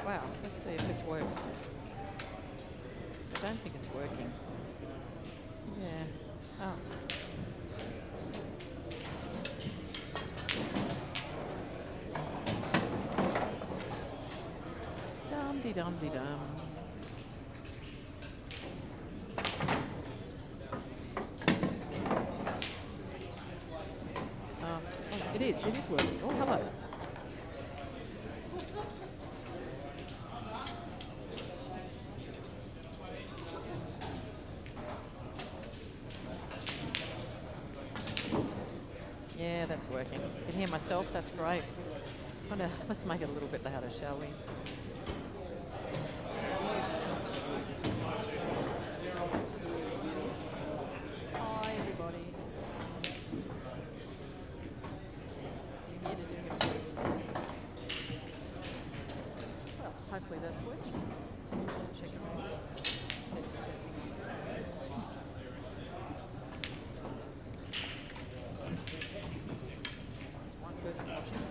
Wow, let's see if this works. I don't think it's working. Yeah. Oh. Dum-de-dum-de-dum. It is working. Oh, hello. Yeah, that's working. I can hear myself. That's great. Let's make it a little bit louder, shall we? Hi, everybody. You're here to do it. Well, hopefully that's working. Let's check it out. Testing. One person watching.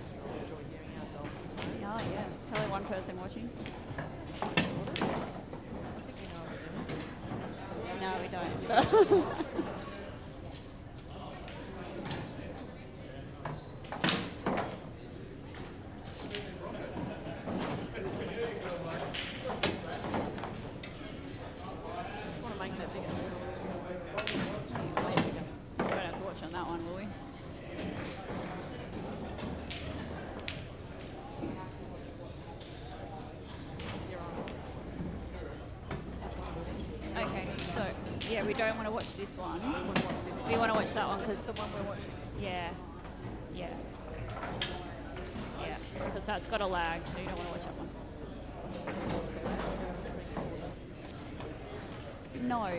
Enjoy hearing our dulcet tones. Oh, yes. Hello, one person watching. I think we know what we're doing. No, we don't. Just want to make that bigger. We won't have to watch on that one, will we? Okay, so yeah, we don't want to watch this one. We want to watch that one because The one we're watching. yeah, because that's got a lag, so you don't want to watch that one. No,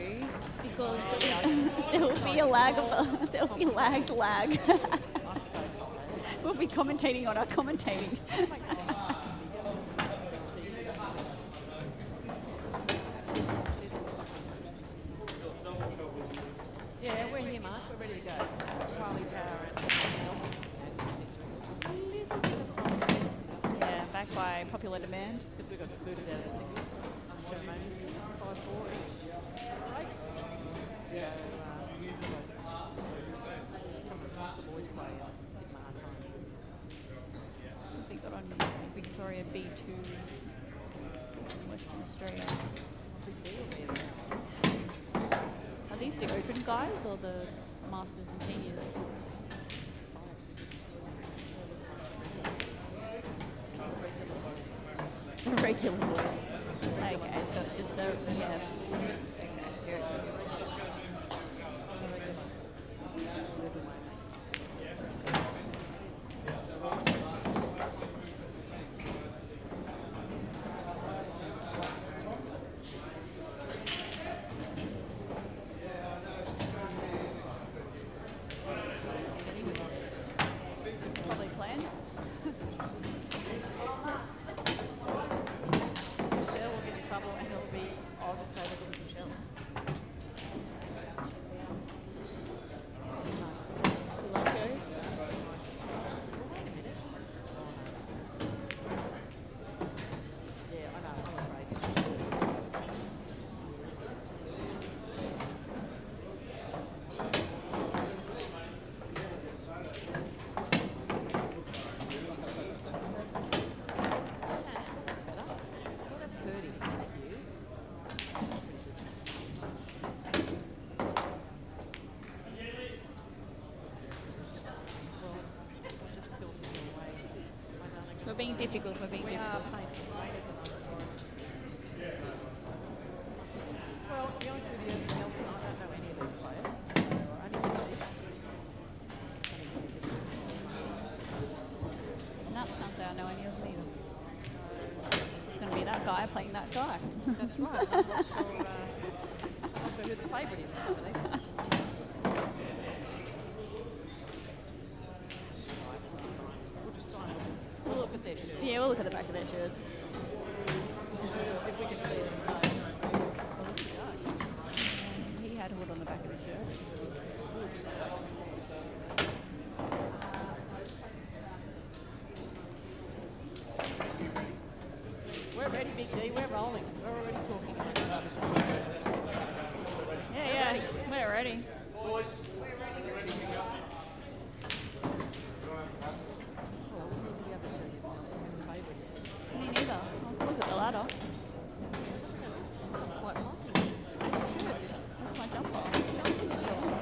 because there will be a lag of there will be lagged lag. I'm so tired. We'll be commentating on our commentating. Yeah, we're here, Mark. We're ready to go. Carly Power and everything else. A little bit of commentating. Yeah, back by popular demand. Because we got booted out of the singles unceremoniously. 5-4 each. Great. So, come and watch the boys play. Give them a hard time. Something got on Victoria B2 in Western Australia. Big deal there now. Are these the open guys or the masters and seniors? The regular boys. Okay, so it's just the women's. Okay, very good. Probably planned. Michelle will get in trouble and it'll be, I'll just say that it was Michelle. difficult. We're being We are difficult. painful. There's another for it. Well, to be honest with you, Nelson, I don't know any of these players. So only today. It's only because he's a No, can't say I know any of them either. It's just going to be that guy playing that guy. That's right. I'm not sure who the favourite is this evening. We'll just try and we'll look at their shirts. Yeah, we'll look at the back of their shirts. If we can see them. So, well, this is the guy. And he had hood on the back of his shirt. We're ready, Big D. We're rolling. We're already talking about the rubbish. Yeah, we're ready. Well, we wouldn't be able to tell you Nelson who the favourite is. Me neither. I'll look at the ladder. I'm quite liking this shirt. This That's my jumper. jumping of yours.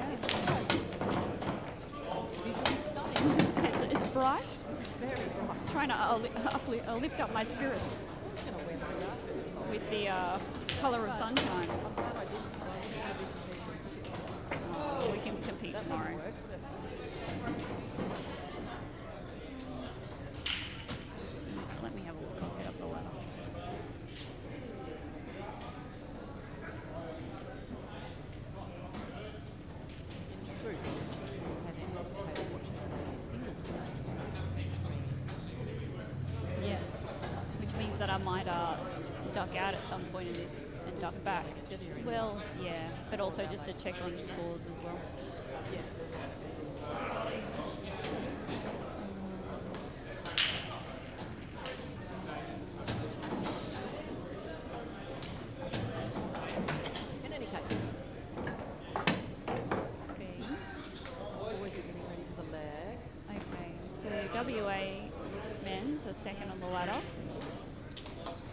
It's visually stunning. It's bright. It's very bright. It's trying to lift up my spirits I'm just going to wear my outfit. with the colour of sunshine. I'm glad I didn't because I think I'll be competing. Oh, we can compete That tomorrow. wouldn't work, would it? Let me have a look. I'll get up the ladder. In truth, I had anticipated watching a singles match. Yes, which means that I might duck out at some point in this and duck back. Just well, yeah, but also just to check on scores as well. Yeah. In any case, Okay. boys are getting ready for the leg. Okay. So WA men's are second on the ladder,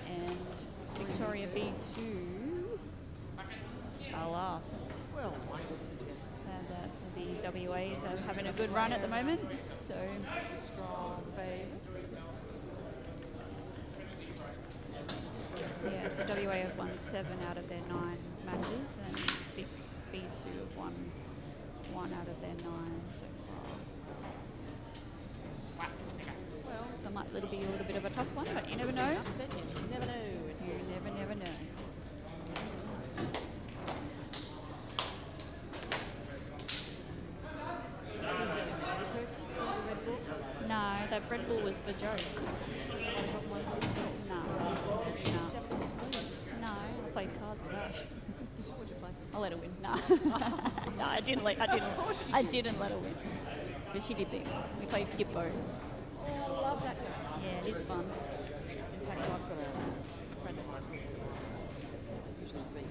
and Victoria B2 are last. Well, one would suggest The WAs are having a good run at the moment. So strong favourites. yeah, so WA have won 7 out of their 9 matches, and Vic B2 have won 1 out of their 9 so far. Well, So it might be a little bit of a tough one, but you never know. upset you. You never know. You never know. No, that Red Bull was for Joe. No. No, I played cards with Ash. I let her win. No. No, I didn't let her win. But she did big. We played Skip Bo. Oh, love that game. Yeah, it is fun. In fact, I've got a friend of mine who usually beat.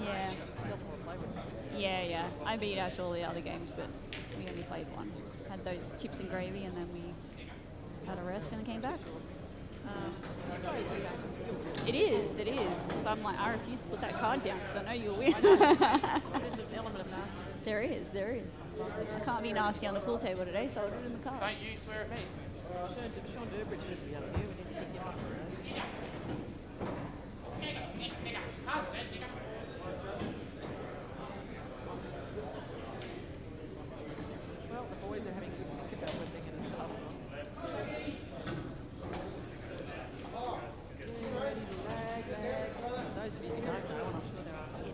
Yeah. He doesn't want to play with me. Yeah. I beat Ash all the other games, but we only played one. Had those chips and gravy, and then we had a rest and came back. So it's a game of skills. It is, because I'm like, I refuse to put that card down because I know you'll win. There's an element of nastiness. There is. I can't be nasty on the pool table today, so I'll do it in the cards. Don't you swear at me. Sean Durbridge should be up here. We need to pick him up instead. Well, the boys are having a good think about whether they're going to start or not. Getting ready to lag. Those of you who don't know, and I'm sure there are many,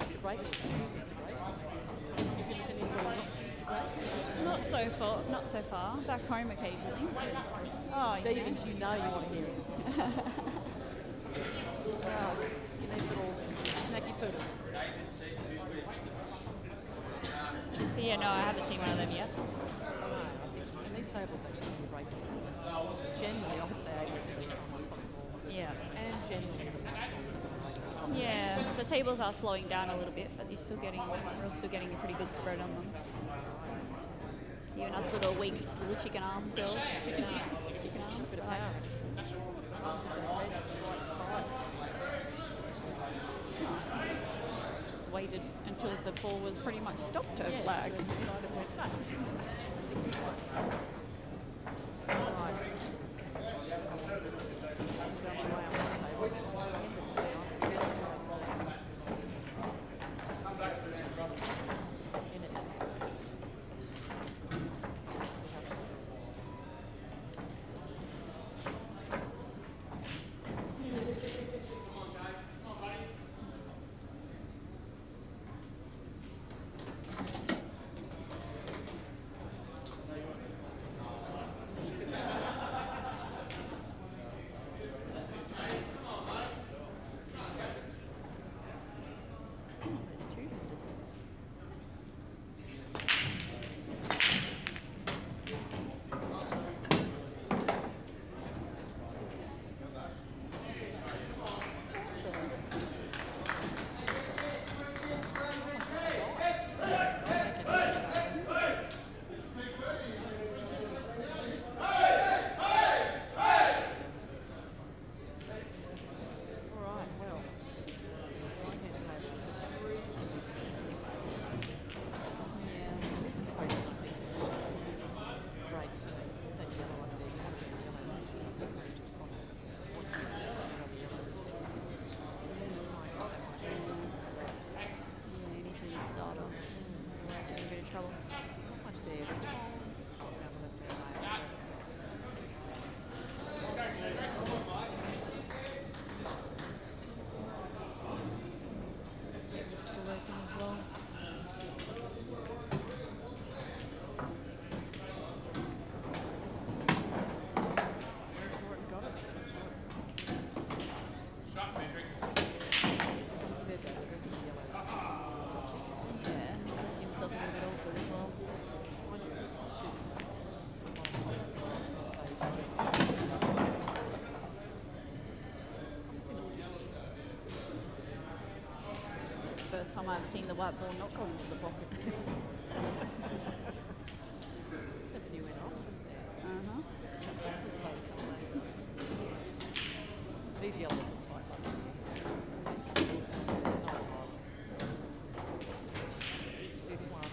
Mr. Breaker chooses to break. Have you ever seen anybody not choose to break? Not so far. Back home occasionally. Oh, Stevens, you know you want to hear it. Well, you need little snacky poodles. But yeah, no, I haven't seen one of them yet. And these tables actually you break them. Generally, I would say 80% of the time I probably more. Yeah. And generally the match ones. Yeah, the tables are slowing down a little bit, but we're still getting a pretty good spread on them. You and us little weak little chicken arm girls. Chicken arms. Bit of power in us. Ones with their heads right tight. waited until the ball was pretty much stopped her flag. So decided it went nuts. 61. Right. WA on the table. Henderson now. In it is. There's 2 Hendersons. Alright, well. Yeah. This is the question I think. Great. That yellow up there. You want to be yellow. It's a great comment. What do you think of the yellow is there? Yeah, he needs a good starter. Otherwise you're in a bit of trouble. There's not much there. There's a long shot down the left-hand lane. Still open as well. Got it. Having said that, the rest of the yellows. Yeah, he's left himself a little bit awkward as well. It's the first time I've seen the white ball not go into the pocket. A few went off, wasn't there? Uh-huh. These yellows look quite lucky. It's not hard. This one,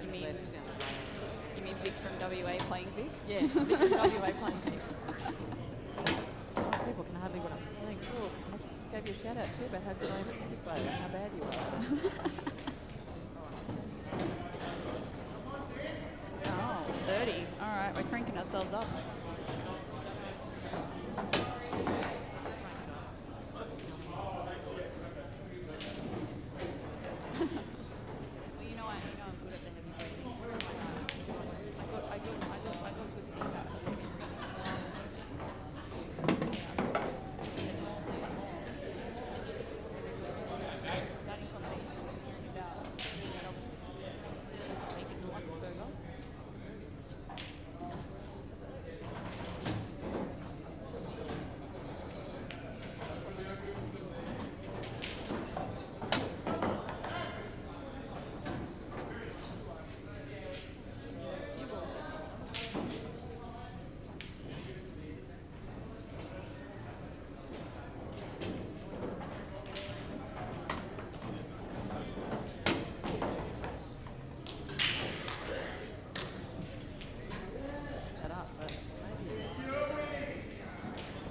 You mean left down the lane. you mean Vic from WA playing Vic? Yes, the big WA playing pick. People can hardly what I'm saying. Look, I just gave you a shout out too about how good I am at skip over, how bad you are. Oh, 30. All right, we're cranking ourselves up. Well, you know I'm good at the heavyweight. I got good feedback from the batting combination was about making the Luxburger. That up, but maybe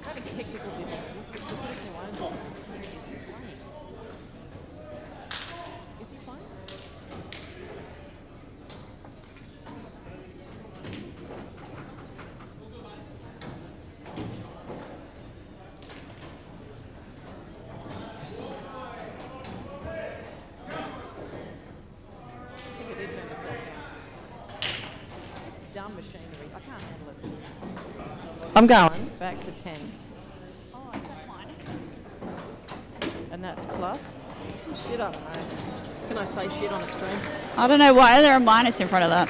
having technical difficulties, but the person who owns it is Kieran is playing. Is he playing? I think I did turn myself down. This is dumb machinery. I can't handle it. I'm going back to 10. Oh, is that minus? And that's plus. Shit, I don't know. Can I say shit on a stream? I don't know why there a minus in front of that.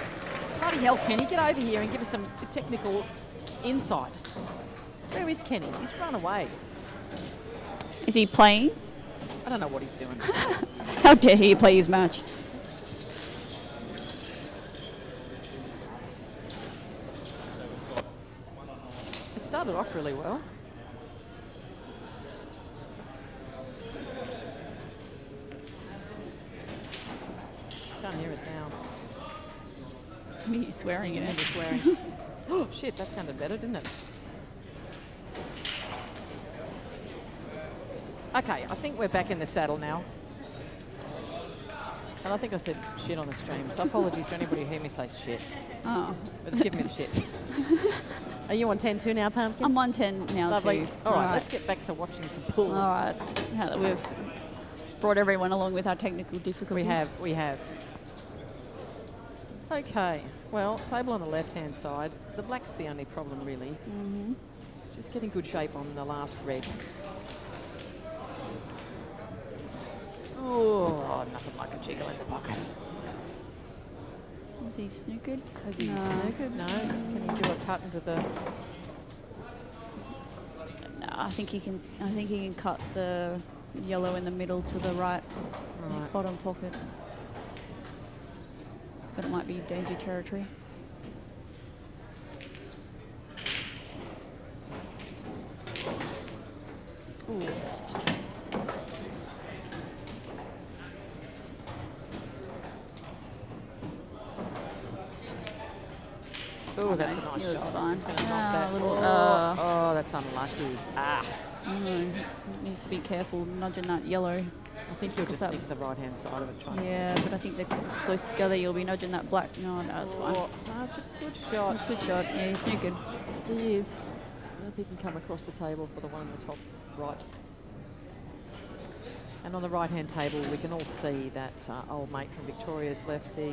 Bloody hell, Kenny, get over here and give us some technical insight. Where is Kenny? He's run away. Is he playing? I don't know what he's doing. How dare he play his match? It started off really well. down. He's swearing in it. He's swearing. Oh, shit, that sounded better, didn't it? Okay, I think we're back in the saddle now. And I think I said shit on the stream, so apologies to anybody who hear me say shit. Oh. But it's giving me the shits. Are you on 10-2 now, Pumpkin? I'm on 10 now Lovely. too. All right, let's get back to watching some pool. All right. We've brought everyone along with our technical difficulties. We have. Okay, well, table on the left-hand side. The black's the only problem, really. Mm-hmm. It's just getting good shape on the last red. Oh, nothing like a jiggle in the pocket. Is he snookered? Has he snookered? No. Can he do a cut into the... No, I think he can cut the yellow in the middle to the right. Bottom pocket. But it might be danger territory. Ooh. Oh, that's a nice shot. That's fine. It's going to knock that. Little, oh, that's unlucky. Ah. Needs to be careful nudging that yellow. I think you'll just nick the right-hand side of it. Yeah, but I think they're close together. You'll be nudging that black. No, it's fine. No, it's a good shot. It's a good shot. Yeah, he's snookered. He is. I don't know if he can come across the table for the one in the top right. And on the right-hand table, we can all see that old mate from Victoria's left the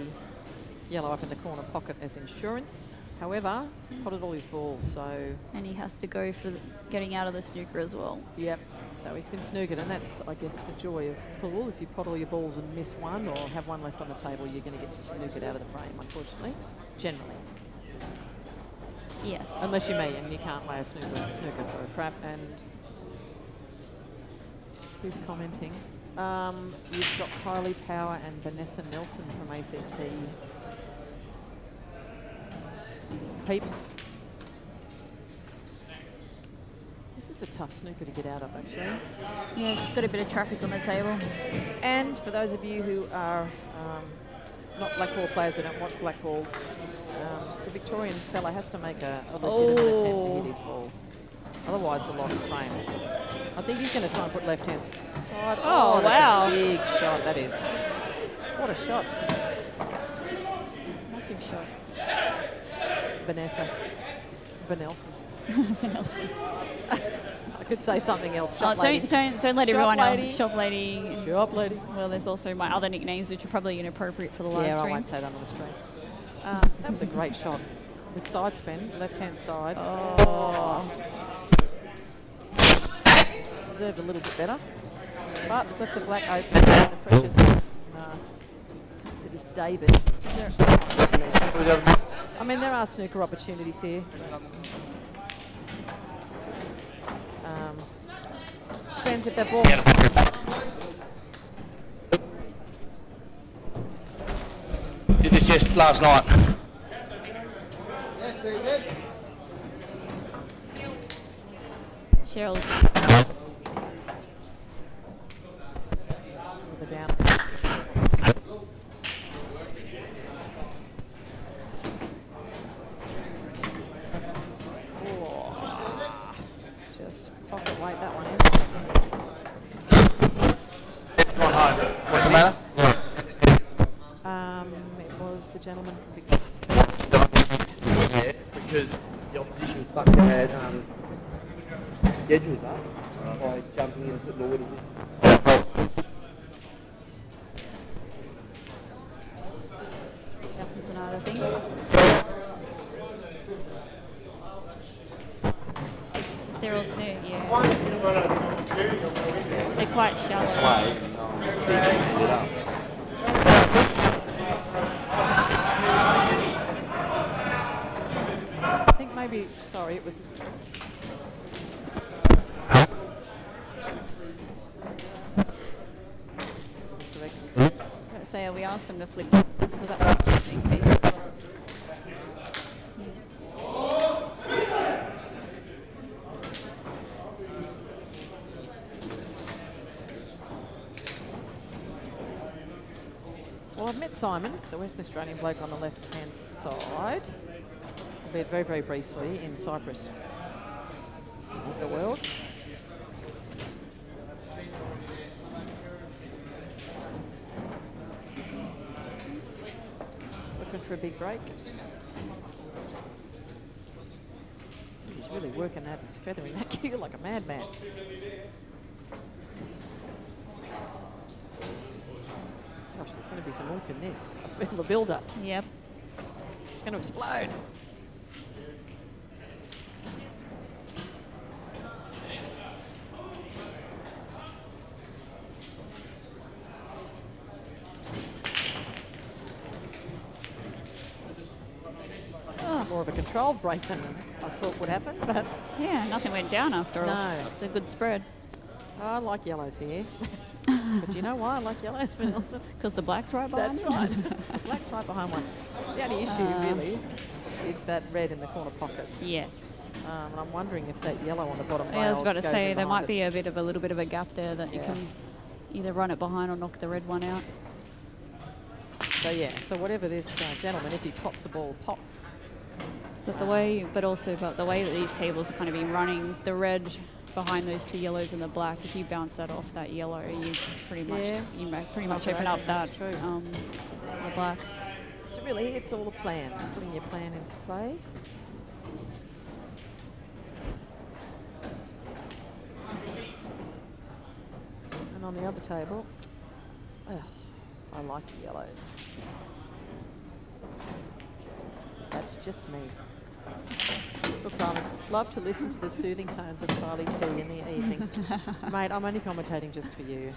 yellow up in the corner pocket as insurance. However, he's potted all his balls, so... And he has to go for getting out of the snooker as well. Yep. So he's been snookered, and that's, I guess, the joy of pool. If you pot all your balls and miss one or have one left on the table, you're going to get snookered out of the frame, unfortunately. Generally. Yes. Unless you're me and you can't lay a snooker for a crap. And who's commenting? You've got Kylie Power and Vanessa Nelson from ACT. Peeps. This is a tough snooker to get out of, actually. Yeah, it's got a bit of traffic on the table. And for those of you who are not Blackball players who don't watch Blackball, the Victorian fella has to make a legitimate attempt to hit his ball. Otherwise, the lost frame. I think he's going to try and put left-hand side. Oh, that's wow. a big shot, that is. What a shot. Massive shot. Vanessa. Vanelson. Vanelson. I could say something else. Shop don't let everyone lady. else. Shop lady. Shop lady. Well, there's also my other nicknames, which are probably inappropriate for the live stream. Yeah, I won't say that on the stream. That was a great shot. With side spin, left-hand side. Oh. Deserved a little bit better. But it's left the black open. The pressure's it is David. I mean, there are snooker opportunities here. Depends if that ball... Did this just last night. Yes, they did. Cheryl's. Down. Just pocket weight that one in. Gone home. What's the matter? It was the gentleman from Victoria. Yeah, because the opposition fucking had scheduled that by jumping in and putting the orders in. That's another thing. They're all there, yeah. They're quite shallow. I think maybe, sorry, it was... So yeah, we asked them to flip because that works in case. Well, I've met Simon, the Western Australian bloke on the left-hand side, albeit very, very briefly in Cyprus at the Worlds. Looking for a big break. He's really working out his feather in that cue like a madman. Gosh, there's going to be some oomph in this. I feel the build-up. Yep. It's going to explode. More of a controlled break than I thought would happen, but Yeah, nothing went down after all. No. It's a good spread. I like yellows here. But do you know why I like yellows, Vanessa? Because the black's right behind That's right. Black's right behind one. The only issue really is that red in the corner pocket. Yes. And I'm wondering if that yellow on the bottom Yeah, I was rail about to goes say in there behind might be a little bit of a gap there that you Yeah. can either run it behind or knock the red one out. So yeah, so whatever this gentleman, if he pots a ball, pots. But the way that these tables are kind of been running, the red behind those two yellows and the black, if you bounce that off that yellow, you pretty much That's open right, up that that's true. the black. So really, it's all a plan, putting your plan into play. And on the other table, I like the yellows. That's just me. Look, I love to listen to the soothing tones of Kylie P in the evening. Mate, I'm only commentating just for you.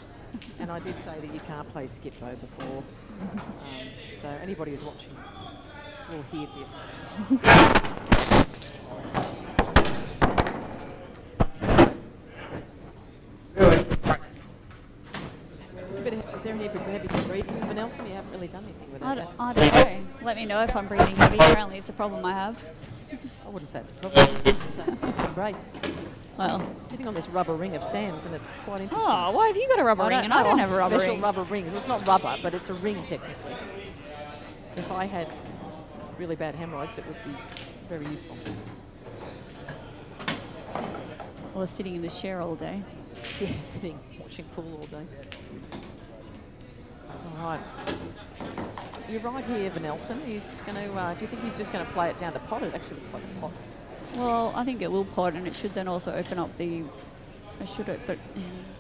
And I did say that you can't play Skippo before. So anybody who's watching will hear this. Is there any heavy breathing, Vanessa? You haven't really done anything with I that. don't know. Let me know if I'm breathing heavy. Apparently it's a problem I have. I wouldn't say it's a problem. It's a embrace. Well. I'm sitting on this rubber ring of Sam's, and it's quite interesting. Oh, why have you got a rubber ring and I don't have a rubber special ring? rubber ring. Well, it's not rubber, but it's a ring technically. If I had really bad hemorrhoids, it would be very useful. I was sitting in the chair all day. Yeah, sitting watching pool all day. All right. You're right here, Vanelson. He's going to. Do you think he's just going to play it down to pot? It actually looks like it pots. Well, I think it will pot, and it should then also open up the. I should it, but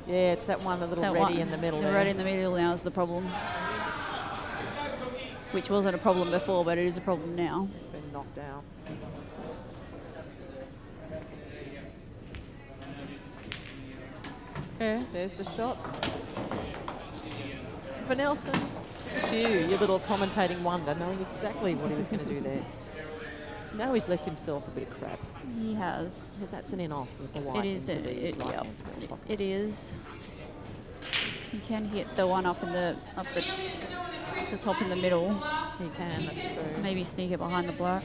Yeah, it's that one, the little ready in the middle. The there. red in the middle now is the problem, which wasn't a problem before, but it is a problem now. It's been knocked out. Yeah, there's the shot. Vanelson, look at you, your little commentating wonder, knowing exactly what he was going to do there. Now he's left himself a bit of crap. He has. Because that's an in off with the white. It is. into the right Yep. hand middle pocket. It is. He can hit the one up the top in the middle. He can, that's true. Maybe sneak it behind the black.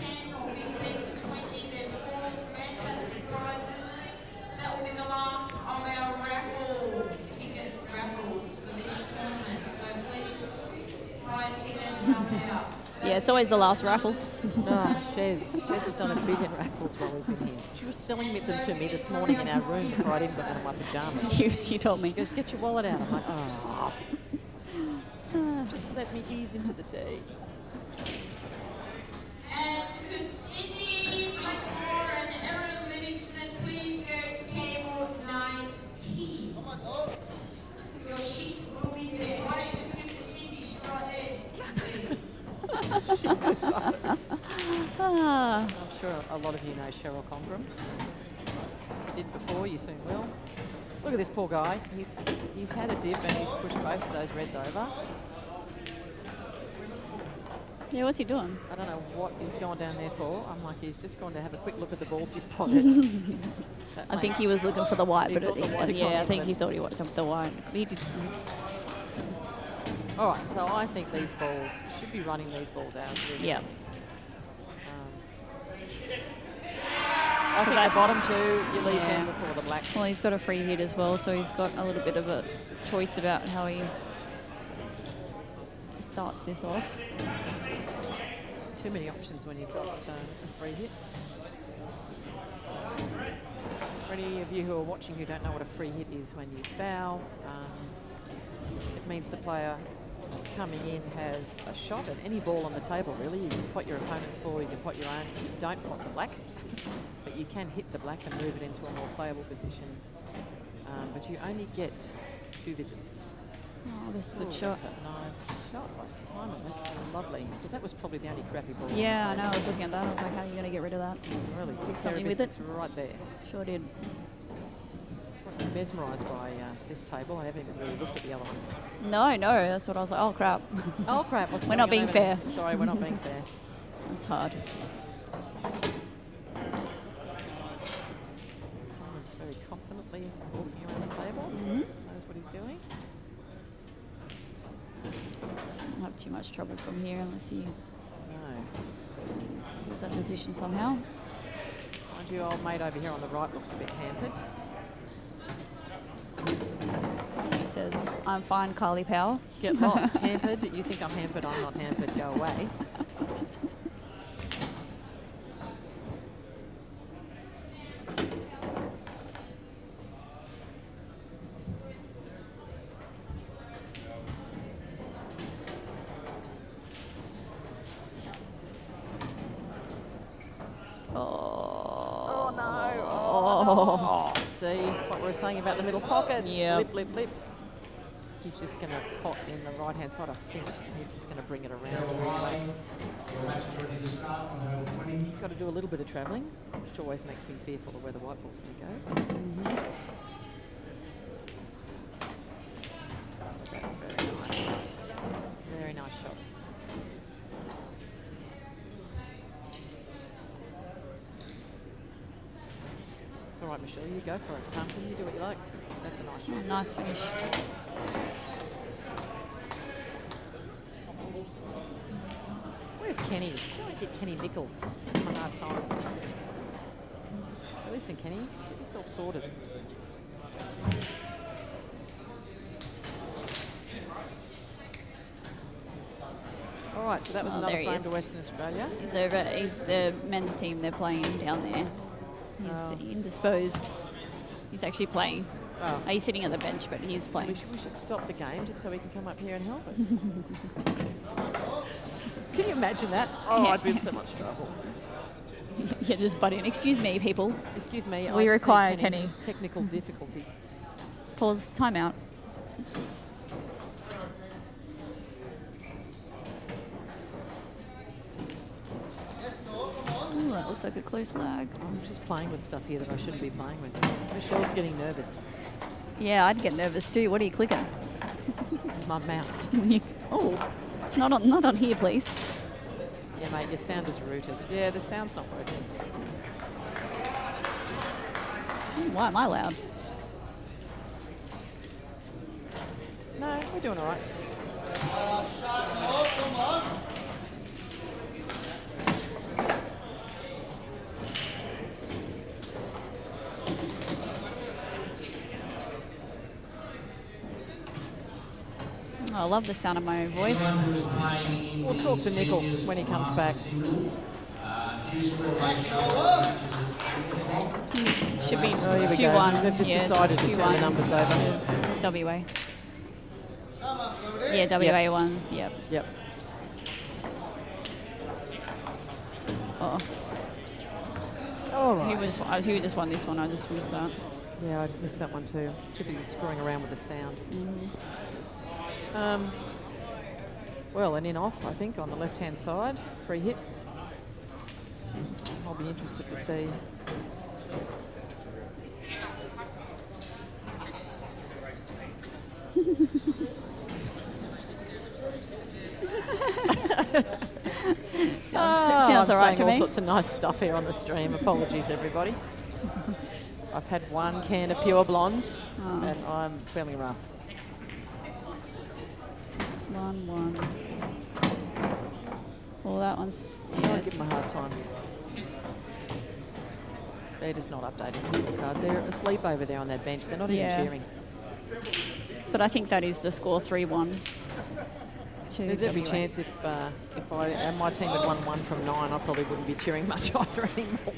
Yeah, it's always the last raffle. Shez has done a bit in raffles while we've been here. She was selling them to me this morning in our room before I'd even got out of my pajamas. You told me. She goes, get your wallet out. I'm like, oh. Just let me ease into the day. And could Sydney, Blackball and Erin Livingston please go to table 19? Your sheet will be there. Why don't you just give it to Sydney? She's right there. Ah. I'm sure a lot of you know Cheryl Congram. If you did before, you soon will. Look at this poor guy. He's had a dip and he's pushed both of those reds over. Yeah, what's he doing? I don't know what he's gone down there for. I'm like, he's just gone to have a quick look at the balls he's spotted. I think he was looking for the white, He but thought the white had gone yeah, I in, think but- he thought he wanted the white. He did. All right, so I think these balls should be running these balls out. Really. Yeah. I think the bottom two, you leave Yeah. them before the black. Well, he's got a free hit as well, so he's got a little bit of a choice about how he starts this off. Too many options when you've got a free hit. For any of you who are watching who don't know what a free hit is, when you foul, it means the player coming in has a shot at any ball on the table, really. You can pot your opponent's ball, you can pot your own. You don't pot the black, but you can hit the black and move it into a more playable position. But you only get 2 visits. Oh, this is a good Ooh, shot. That's a nice shot by Simon. That's lovely, because that was probably the only crappy ball. on Yeah, I the know. I table. was looking at that. I was like, how are you going to get rid of that? Really, Do took care something of with it. business right there. Sure did. I'm mesmerised by this table. I haven't even really looked at the other one. No, that's what I was like. Oh, crap. Oh crap! What's We're going not on being over fair. there? Sorry, we're not being fair. That's hard. Simon's very confidently walking around the table. Mm-hmm. Knows what he's doing. Don't have too much trouble from here unless you No. lose that position somehow. Mind you, old mate over here on the right looks a bit hampered. He says, I'm fine, Carly Powell. Get lost. Hampered? You think I'm hampered? I'm not hampered. Go away. Oh no! Oh, see what we were saying about the middle pockets. Yep. Lip, lip, lip. He's just going to pot in the right hand side, I think. He's just going to bring it around. He's got to do a little bit of travelling, which always makes me fearful of where the white ball's going to go. Mm-hmm. That's very nice. Very nice shot. It's all right, Michelle. You go for it. Pumpkin, you do what you like. That's a nice shot. Nice finish. Where's Kenny? Don't get Kenny nickel. Give him a hard time. So listen, Kenny, get yourself sorted. All right, so that was Oh, another there he phone is. to Western Australia. He's over. He's the men's team. They're playing down there. He's indisposed. He's actually playing. Oh. He's sitting at the bench, but he's We playing. should stop the game just so he can come up here and help us. Can you imagine that? Oh, Yeah. I'd be in so much trouble. Yeah, just butt in. Excuse me, people. Excuse me. We I just require need Kenny's Kenny. Technical difficulties. Pause. Timeout. Ooh, that looks like a close lag. I'm just playing with stuff here that I shouldn't be playing with. Michelle's getting nervous. Yeah, I'd get nervous too. What are you clicking? My mouse. Oh, not on here, please. Yeah, mate, your sound is rooted. Yeah, the sound's not working. Why am I loud? No, we're doing all right. Oh, I love the sound of my own voice. We'll talk to Nickel when he comes back. Should be Oh, here we go. 2-1. They've just Yeah, decided to turn the 2-1 numbers over. to WA. Yeah, WA won. Yep. Yep. Oh, All right. who just won this one? I just missed that. Yeah, I missed that one too. Too busy screwing around with the sound. Well, an in off, I think, on the left-hand side. Free hit. I'll be interested to see. Sounds all I'm right saying to all me. sorts of nice stuff here on the stream. Apologies, everybody. I've had one can of pure blonde, and I'm feeling rough. 1-1. Well, that one's I give them a hard time. They're just not updating the scorecard. They're asleep over there on that bench. They're not Yeah. even cheering. But I think that is the score 3-1. to There's every WA. chance if my team had won 1 from 9, I probably wouldn't be cheering much either anymore.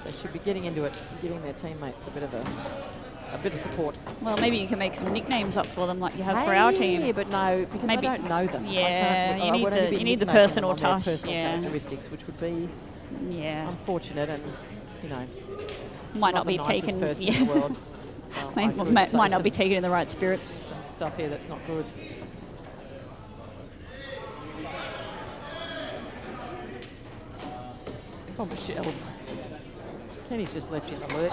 They should be getting into it, giving their teammates a bit of support. Well, maybe you can make some nicknames up for them like you have for our team. Yeah, but no, because Maybe- I don't know them. Yeah, I you need would only the- be you need the nicknaming them personal on their touch, personal yeah. characteristics, which would be Yeah, unfortunate and, might not the be nicest taken. person Yeah. in the world. So I could might say not be taken in the right spirit. some stuff here that's not good. Oh, Michelle. Kenny's just left you in the lurch.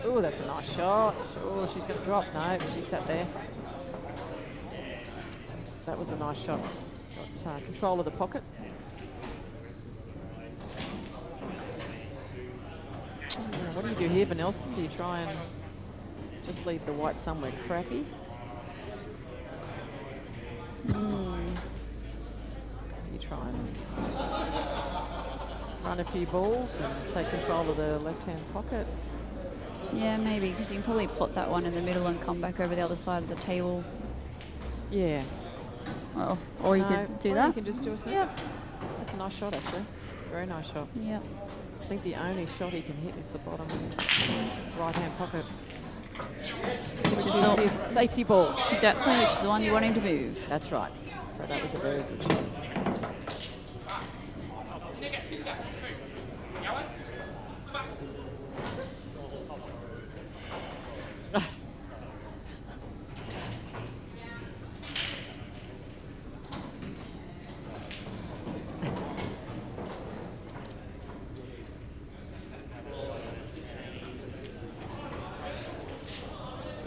Oh, that's a nice shot. Oh, she's going to drop. No, she sat there. That was a nice shot. Got control of the pocket. What do you do here, Vanelson? Do you try and just leave the white somewhere crappy? Do you try and run a few balls and take control of the left-hand pocket? Yeah, maybe, because you can probably plot that one in the middle and come back over the other side of the table. Yeah. Well, or you No, could do or that. You can just do a snap. Yep. That's a nice shot, actually. It's a very nice shot. Yep. I think the only shot he can hit is the bottom right-hand pocket. Which is the- his safety ball. Exactly, which is the one you want him to move. That's right. So that was a very good shot.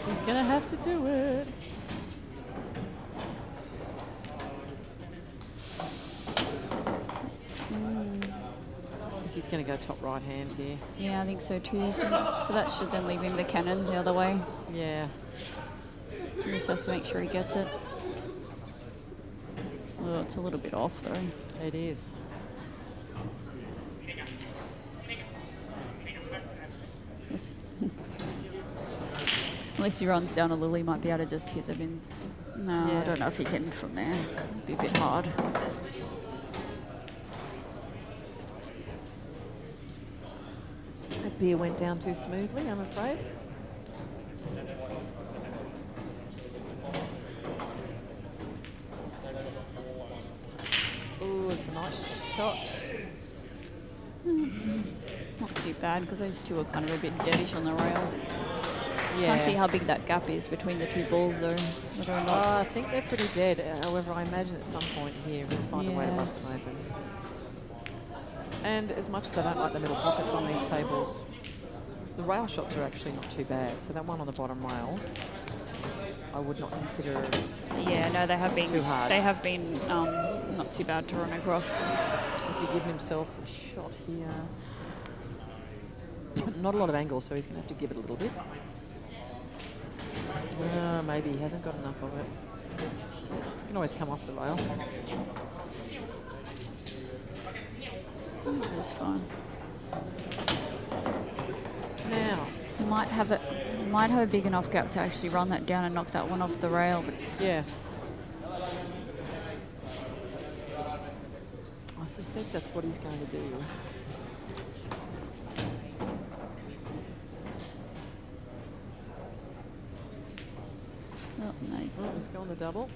He's going to have to do it. He's going to go top right hand here. Yeah, I think so too. But that should then leave him the cannon the other way. Yeah. He just has to make sure he gets it. Oh, it's a little bit off though. It is. Yes. Unless he runs down a little, he might be able to just hit them in. No, Yeah. I don't know if he can from there. It'd be a bit hard. That beer went down too smoothly, I'm afraid. Oh, it's a nice shot. It's not too bad because those two are kind of a bit deadish on the rail. Yeah. Can't see how big that gap is between the two balls though. Whether or not. I think they're pretty dead. However, I imagine at some point here we'll find a way to Yeah. bust them open. And as much as I don't like the middle pockets on these tables, the rail shots are actually not too bad. So that one on the bottom rail, I would not consider. Yeah, no, they have been Too hard. They have been not too bad to run across. Has he given himself a shot here? Not a lot of angle, so he's going to have to give it a little bit. Maybe he hasn't got enough of it. You can always come off the rail. That's fine. Now, He might have it. He might have a big enough gap to actually run that down and knock that one off the rail, but it's, yeah. I suspect that's what he's going to do. oh, no. Oh, let's go on the double.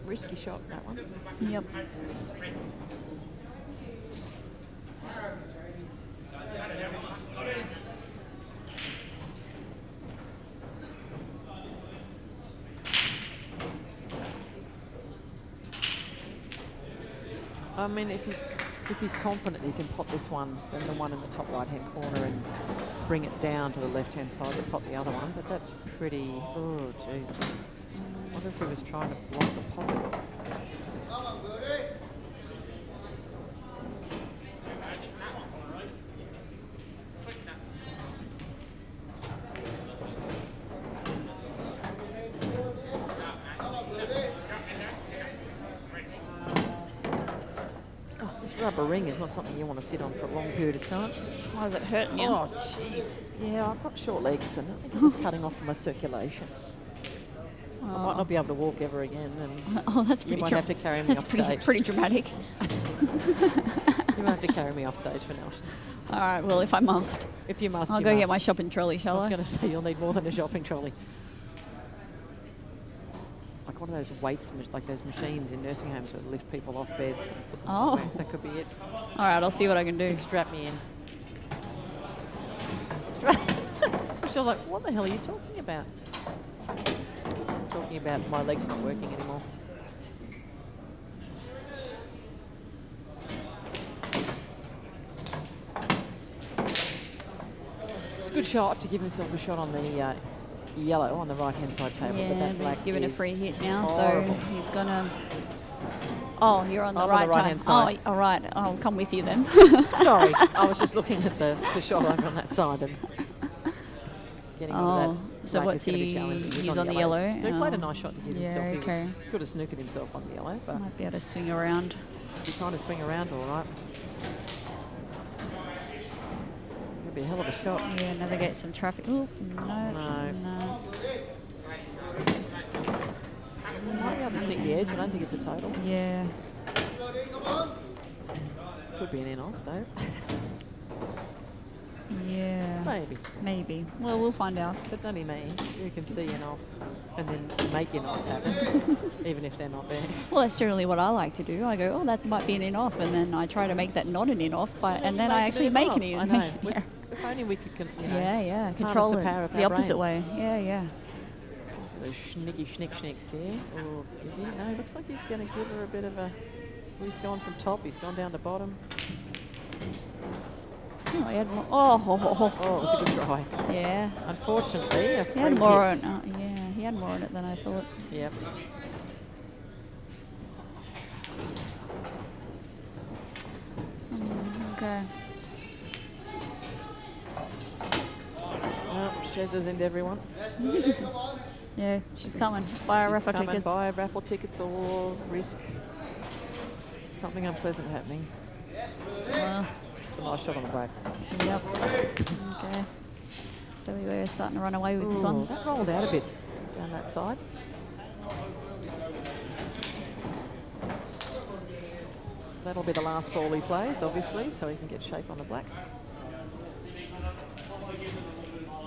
Risky shot, that one. Yep. I mean, if he's confident he can pot this one, then the one in the top right-hand corner and bring it down to the left-hand side to pot the other one. But that's pretty. Oh, jeez. I wonder if he was trying to block the pocket. rubber ring is not something you want to sit on for a long period of time. Why is it hurting you? Oh, jeez. Yeah, I've got short legs and I think it was cutting off my circulation. I might not be able to walk ever again. And Oh, that's you pretty. might have to carry me That's off pretty, stage. pretty dramatic. You might have to carry me off stage for now. All right. Well, if I must, If you must, I'll you go must. get my shopping trolley, I shall was I? going to say you'll need more than a shopping trolley. Like one of those weights, like those machines in nursing homes that lift people off beds. And put them Oh. somewhere. That could be it. All right. I'll see what I can do. Strap me in. Michelle's like, what the hell are you talking about? Talking about my legs not working anymore. It's a good shot to give himself a shot on the yellow on the right-hand side table. Yeah, but that but black he's given a is free hit now, horrible. so he's gonna. Oh, you're on the I'm on the right right-hand side. Oh, all right. I'll come with you then. Sorry, I was just looking at the shot over on that side and getting Oh, into that. so black what's is gonna be he- challenging. he's on the yellows. yellow? So he played a Oh. nice shot to give Yeah, himself. okay. He could have snookered himself on the yellow, but Might be able to swing around. he's trying to swing around all right. It'd be a hell of a shot. Yeah, navigate some traffic. Ooh, no, No. no. Might be able to sneak the edge. I don't think it's a total. Yeah. Could be an in off though. Yeah. Maybe. Maybe. Well, we'll find out. It's only me. You can see in offs and then make in offs happen, even if they're not there. Well, that's generally what I like to do. I go, oh, that might be an in-off, and then I try to make that not an in-off, and then I actually make an in. I know. Yeah. If only we could, you know, Yeah, yeah. harness Control the it power of the our opposite brains. way. Yeah, yeah. Those schnicky schnicks here. Or is he? No, he looks like he's going to give her a bit of a... He's gone from top, he's gone down to bottom. Oh, he had more. Oh, Oh, it was a good try. yeah. Unfortunately, a He free had more hit. on. Yeah, he had more on it than I thought. Yep. Okay. Well, Shez's into everyone. Yeah, she's coming. Buy our She's raffle come and tickets. buy raffle tickets or risk something unpleasant happening. Well, It's a nice shot on the break. yep. Okay. WA starting to run away with this Ooh, one. that rolled out a bit down that side. That'll be the last ball he plays, obviously, so he can get shape on the black.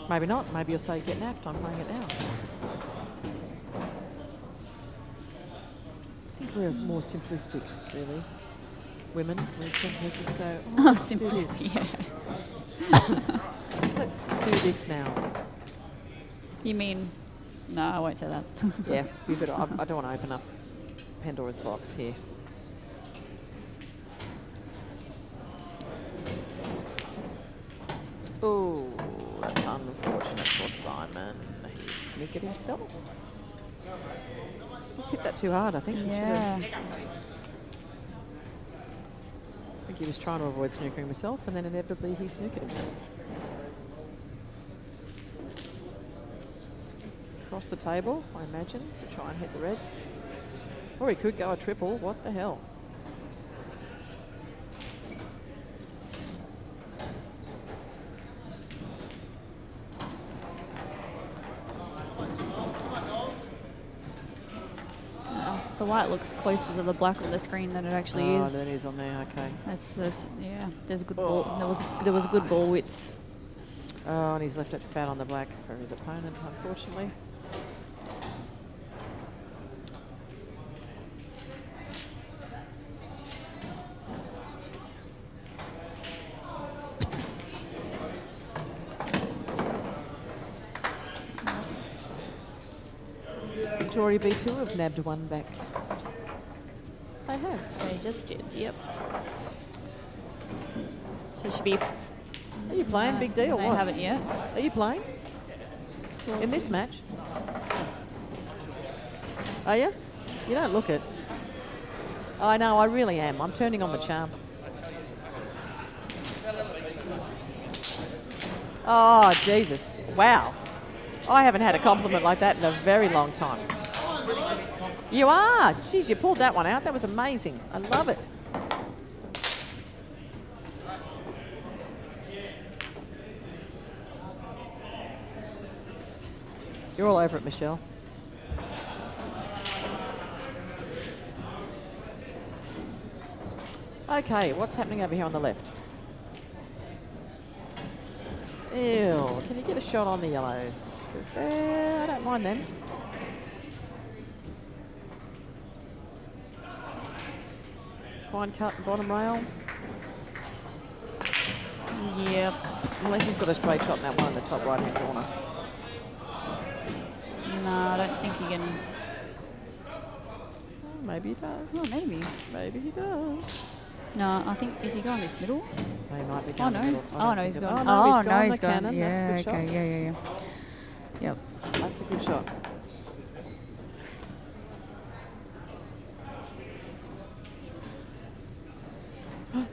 Maybe not. Maybe you'll say, get napped, I'm playing it now. I think we're more simplistic, really. Women, we tend to just go, oh, Oh, let's do simply. this. Yeah. Let's do this now. You mean? No, I won't say that. Yeah, you better, I don't want to open up Pandora's box here. Oh, that's unfortunate for Simon. He sneaked it himself. Just hit that too hard, I think. He Yeah. should've- I think he was trying to avoid snookering himself, and then inevitably he snooked himself. Across the table, I imagine, to try and hit the red. Or he could go a triple. What the hell? The white looks closer to the black on the screen than it actually Oh, is. there it is on there. Okay. That's yeah. There's a good ball. There was a good ball width. Oh, and he's left it fat on the black for his opponent, unfortunately. Victoria B2 have nabbed one back. They have. They just did. Yep. So it should be. Are you playing? Big deal. They What? haven't yet. Are you playing? In this match? Are you? You don't look it. I know, I really am. I'm turning on the charm. Oh, Jesus. Wow. I haven't had a compliment like that in a very long time. You are. Jeez, you pulled that one out. That was amazing. I love it. You're all over it, Michelle. Okay, what's happening over here on the left? Ew, can you get a shot on the yellows? Because I don't mind them. Fine cut and bottom rail. Yep. Unless he's got a straight shot in that one in the top right-hand corner. No, I don't think you can. Oh, maybe he does. Oh, maybe. Maybe he does. No, I think, is he going this middle? He might be Oh, going no. the middle. I Oh, don't no, think he's it- gone. Oh, no, Oh, he's no, gone he's the gone. cannon. That's a Yeah, good shot. okay, yeah. Yep. That's a good shot.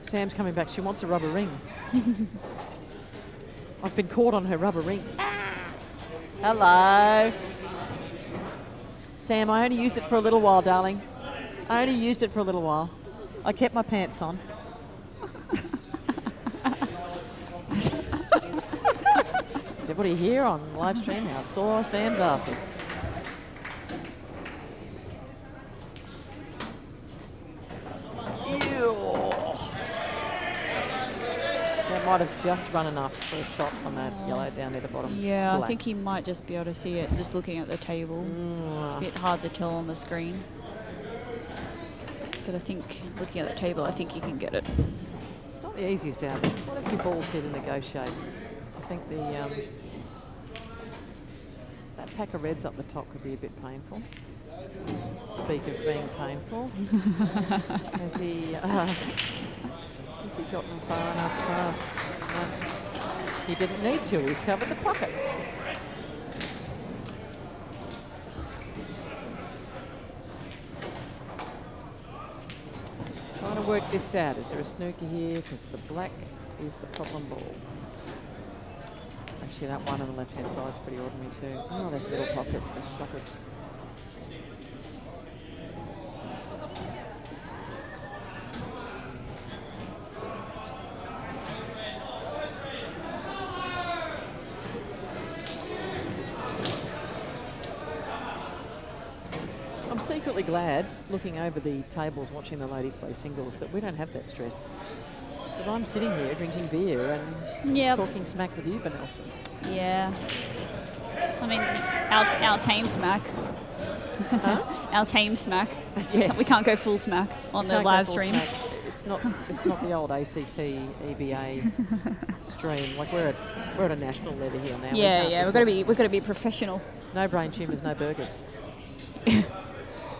Sam's coming back. She wants a rubber ring. I've been caught on her rubber ring. Hello. Sam, I only used it for a little while, darling. I only used it for a little while. I kept my pants on. Is everybody here on live stream now? Saw Sam's asses. Ew. That might have just run enough for a shot on that yellow down near the bottom. Yeah, I Black. think he might just be able to see it just looking at the table. It's a bit hard to tell on the screen. But I think, looking at the table, I think you can get it. It's not the easiest out. There's quite a few balls here to negotiate. I think the that pack of reds up the top could be a bit painful. Speak of being painful. Has he gotten far enough past? No. He didn't need to. He's covered the pocket. Trying to work this out. Is there a snooker here? Because the black is the problem ball. Actually, that one on the left-hand side is pretty ordinary too. Oh, there's middle pockets. There's shockers. I'm secretly glad, looking over the tables, watching the ladies play singles, that we don't have that stress. But I'm sitting here drinking beer and Yep. talking smack with you, Vanelson. Yeah. I mean, our team smack. Huh? Our team smack. Yes. We can't go full smack on the Can't go live full stream. smack. It's not the old ACT, EBA stream. Like we're at a national level here now. Yeah, we've got to be professional No brain tumours, no burgers.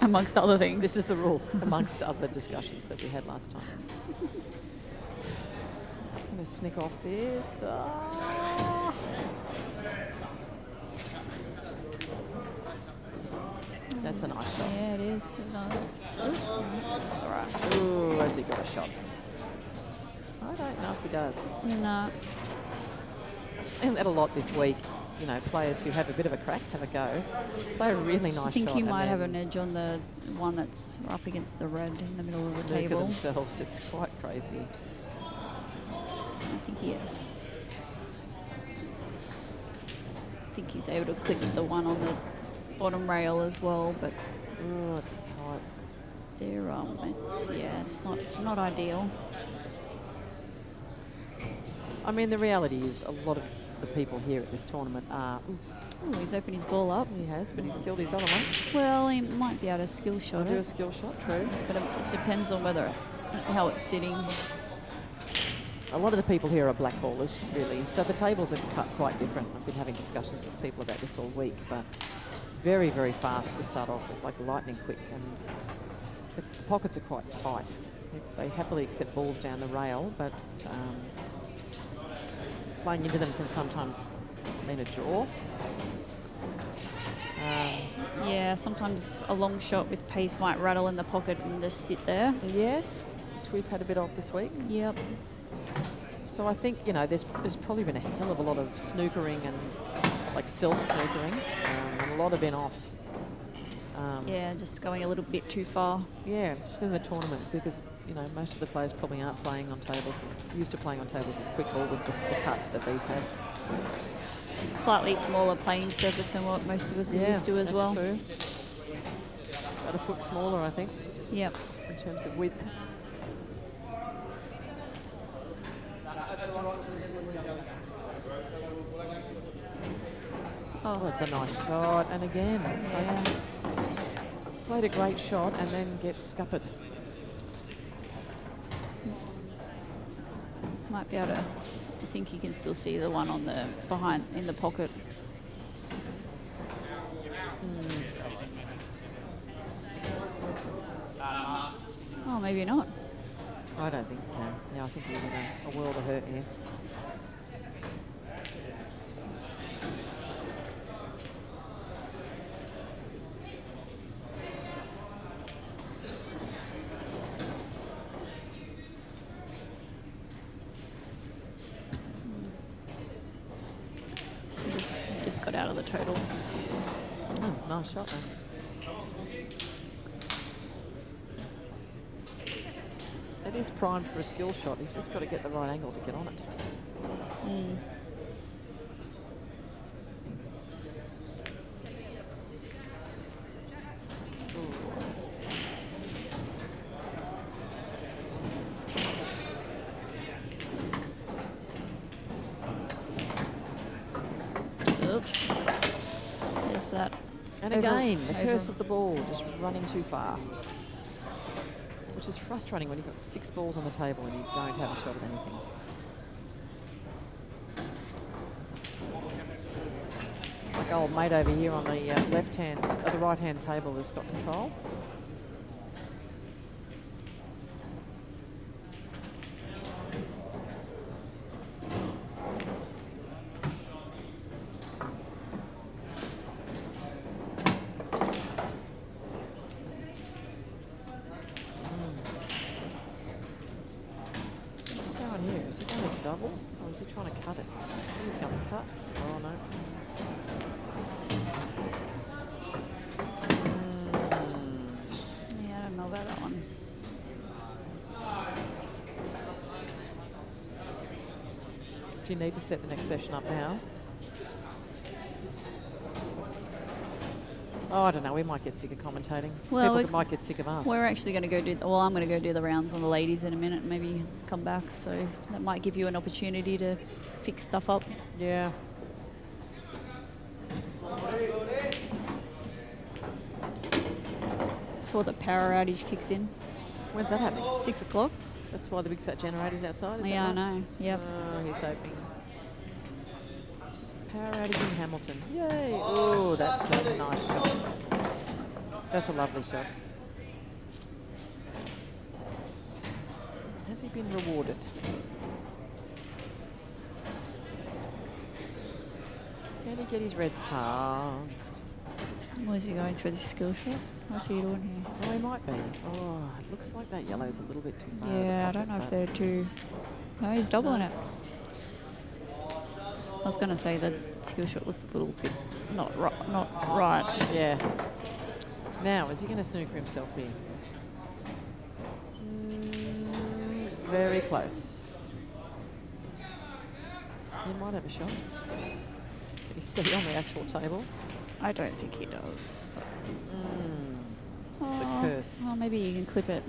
amongst other things. This is the rule, amongst other discussions that we had last time. Just going to snick off this. That's a nice shot. Yeah, it is. It's all right. Ooh, has he got a shot? I don't know if he does. No. I've seen that a lot this week. You know, players who have a bit of a crack, have a go, play a really nice shot. I think you and might have then an edge on the one that's up against the red in the middle of the snooker table. themselves. It's quite crazy. I think he's able to clip the one on the bottom rail as well, but Oh, it's tight. they're it's not ideal. I mean, the reality is a lot of the people here at this tournament are. Oh, he's opened his ball up. He has, but he's killed his other one. Well, he might be able to skill shot I'll do a it, skill shot, true. but it depends on how it's sitting. A lot of the people here are blackballers, really. So the tables are cut quite different. I've been having discussions with people about this all week, but very, very fast to start off with, like lightning quick, and the pockets are quite tight. They happily accept balls down the rail, but playing into them can sometimes mean a draw. Yeah, sometimes a long shot with pace might rattle in the pocket and just sit there. Yes, which we've had a bit of this week. Yep. So I think, you know, there's probably been a hell of a lot of snookering and like self-snookering and a lot of in-offs. Yeah, just going a little bit too far. Yeah, just in the tournament because, you know, most of the players probably aren't playing on tables, used to playing on tables as quick or with the cut that these have. Slightly smaller playing surface than what most of us are used to as well. True. About a foot smaller, I think, Yep. in terms of width. Oh, it's a nice shot. And again, Yeah. played a great shot and then gets scuppered. Might be able to. I think you can still see the one on the behind in the pocket. Oh, maybe not. I don't think you can. Yeah, I think he's in a world of hurt here. Just got out of the total. Oh, nice shot then. It is primed for a skill shot. He's just got to get the right angle to get on it. Oop. There's that. And again, the curse of the ball, just running too far. Which is frustrating when you've got 6 balls on the table and you don't have a shot at anything. Like old mate over here on the the right-hand table has got control. Is he going to double or is he trying to cut it? I think he's going to cut. Oh no. Yeah, I don't know about that one. Do you need to set the next session up now? Oh, I don't know. We might get sick of commentating. Well, People might get sick of us. We're actually going to go do. Well, I'm going to go do the rounds on the ladies in a minute, and maybe come back. So that might give you an opportunity to fix stuff up. Yeah. Before the power outage kicks in. When's that happening? 6 o'clock. That's why the big fat generator's outside. Is Yeah, I that right? know. Yep. Oh, he's hoping. Power outage in Hamilton. Yay! Oh, that's a nice shot. That's a lovely shot. Has he been rewarded? Can he get his reds past? Was he going for the skill shot? What's he doing here? Oh, he might be. Oh, it looks like that yellow's a little bit too far. Yeah, I don't know if they're too. No, he's doubling it. I was going to say that skill shot looks a little bit not right. Yeah. Now, is he going to snooker himself here? Very close. He might have a shot. Can you see on the actual table? I don't think he does. The curse. Oh, maybe you can clip it.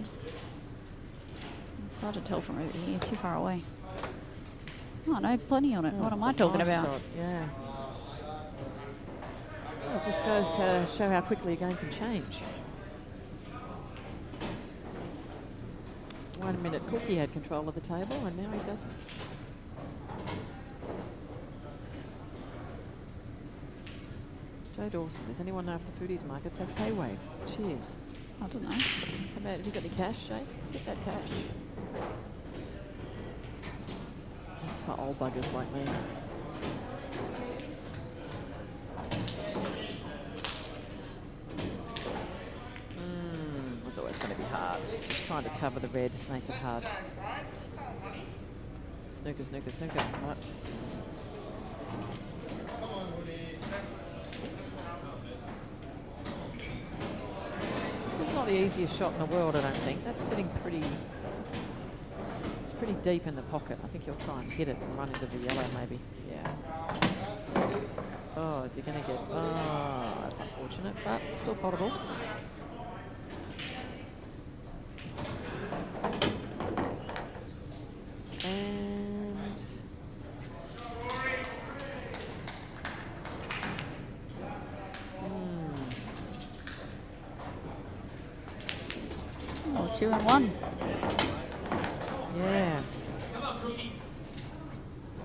It's hard to tell from over here. Too far away. Oh no, plenty on it. Oh, What am I it's a talking nice about? shot, yeah. Well, it just goes to show how quickly a game can change. 1 minute Cookie had control of the table and now he doesn't. Joe Dawson, does anyone know if the foodies markets have pay wave? Cheers. I don't know. How about, have you got any cash, Jay? Get that cash. That's for old buggers like me. It's always going to be hard. Just trying to cover the red, make it hard. Snooker, snooker, snooker. Right. This is not the easiest shot in the world, I don't think. That's sitting pretty... It's pretty deep in the pocket. I think he'll try and hit it and run into the yellow, maybe. Yeah. Oh, is he going to get... Oh, that's unfortunate, but still potable. And... Oh, 2 and 1. Yeah.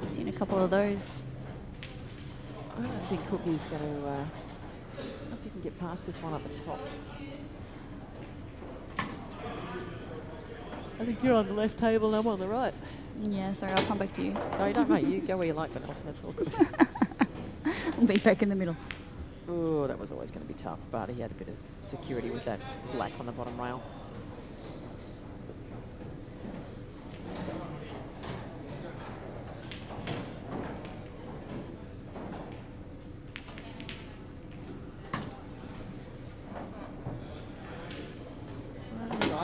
Seen a couple of those. I don't think Cookie's going to... I don't know if you can get past this one up the top. I think you're on the left table and I'm on the right. Yeah, sorry, I'll come back to you. No, you don't, mate. You go where you like, but Nelson, it's all good. I'll be back in the middle. Oh, that was always going to be tough, but he had a bit of security with that black on the bottom rail.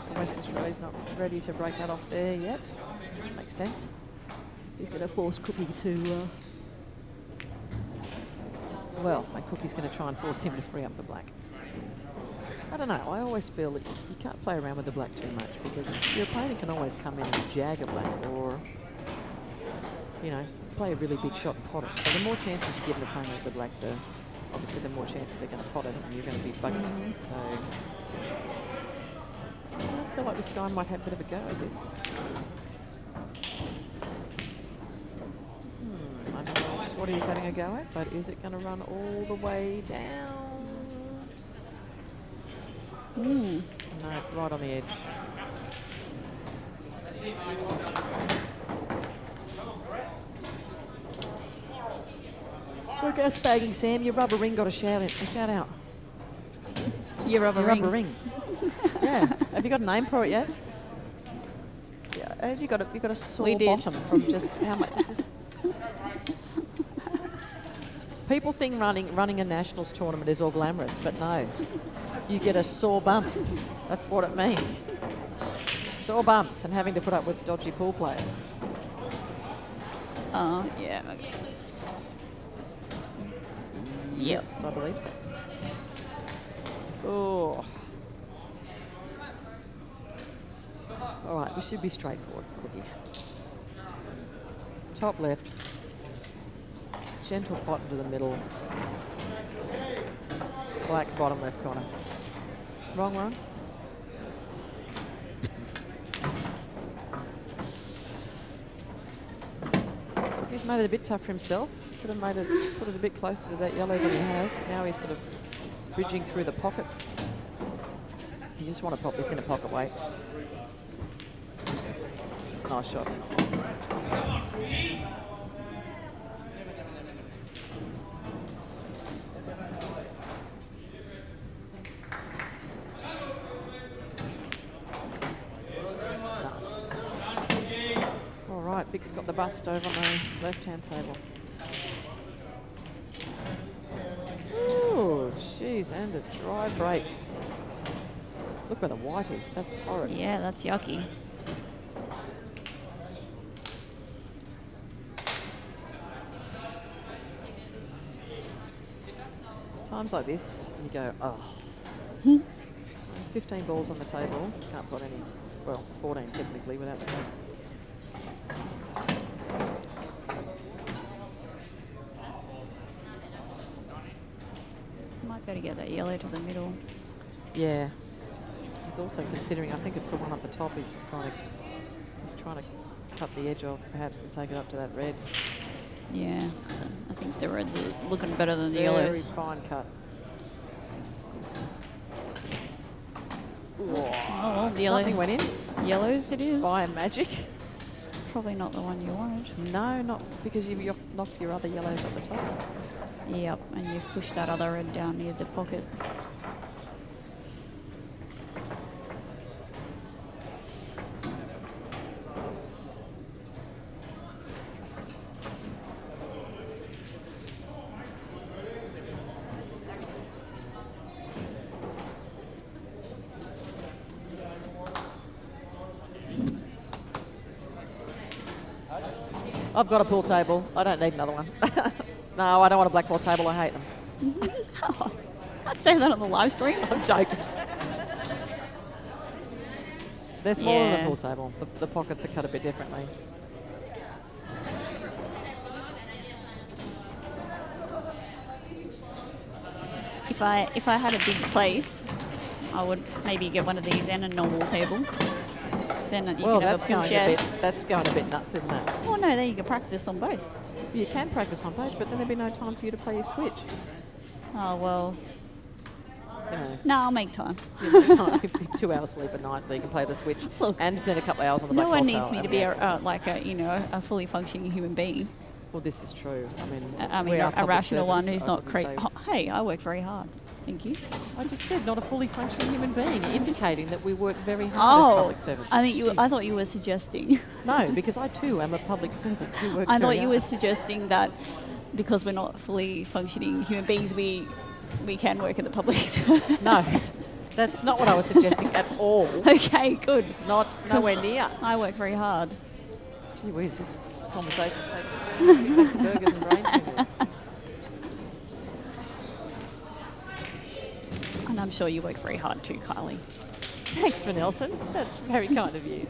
From Western Australia's not ready to break that off there yet. Makes sense. He's going to force Cookie to... well, my Cookie's going to try and force him to free up the black. I don't know. I always feel that you can't play around with the black too much because your opponent can always come in and jag a black or, you know, play a really big shot and pot it. So the more chances you give an opponent with the black, obviously the more chances they're going to pot it and you're going to be bugging them. So... I feel like this guy might have a bit of a go at this. I don't know what he's having a go at, but is it going to run all the way down? No, right on the edge. We're gas bagging, Sam. Your rubber ring got a shout out. Your rubber ring. Yeah. Have you got a name for it yet? Yeah. Have you got a sore bottom from just how much this is? People think running a nationals tournament is all glamorous, but no. You get a sore bump. That's what it means. Sore bumps and having to put up with dodgy pool players. Oh, yeah. Okay. Yes, I believe so. Oh. All right, this should be straightforward for Cookie. Top left. Gentle pot into the middle. Black bottom left corner. Wrong one. He's made it a bit tough for himself. Could have put it a bit closer to that yellow than he has. Now he's sort of bridging through the pocket. You just want to pop this in a pocket weight. It's a nice shot. Nice. All right, Vic's got the bust over on the left-hand table. Ooh, jeez, and a dry break. Look where the white is. That's horrid. Yeah, that's yucky. It's times like this, you go, oh. 15 balls on the table. Can't put any, well, 14 technically without the gun. Might better get that yellow to the middle. Yeah. He's also considering, I think it's the one up the top, he's trying to cut the edge off, perhaps to take it up to that red. Yeah, so I think the reds are looking better than the Very yellows. fine cut. Oh, the yellow. Something went in. Yellows it is. By magic. Probably not the one you wanted. No, not because you knocked your other yellows at the top. Yep, and you've pushed that other red down near the pocket. I've got a pool table. I don't need another one. No, I don't want a blackball table. I hate them. I'd say that on the live stream. I'm joking. They're smaller than Yeah. a pool table. The pockets are cut a bit differently. If I had a big place, I would maybe get one of these and a normal table. Then you Well, could have that's a pool going shed. that's going a bit nuts, isn't it? Well, no, then you could practice on both. You can practice on both, but then there'd be no time for you to play your Switch. Oh, well, You know, no, I'll make time. you know, time, 2 hours sleep a night so you can play the Switch Look, and spend a couple of hours on the No blackball one needs table me to and be the- like a fully functioning human being. Well, this is true. I mean, we are a public rational one servants, who's I not wouldn't crazy. say- Hey, I work very hard. Thank you. I just said not a fully functioning human being, indicating that we work very hard as Oh, public servants. I Jeez. thought you were suggesting. No, because I too am a public servant who works I thought very you were hard. suggesting that because we're not fully functioning human beings, we can work in the public. No, that's not what I was suggesting at all. Okay, good. Not 'Cause nowhere near. I work very hard. Gee whiz, this conversation's taking back to burgers and brain tumors. And I'm sure you work very hard too, Kylie. Thanks, for Nelson. That's very kind of you.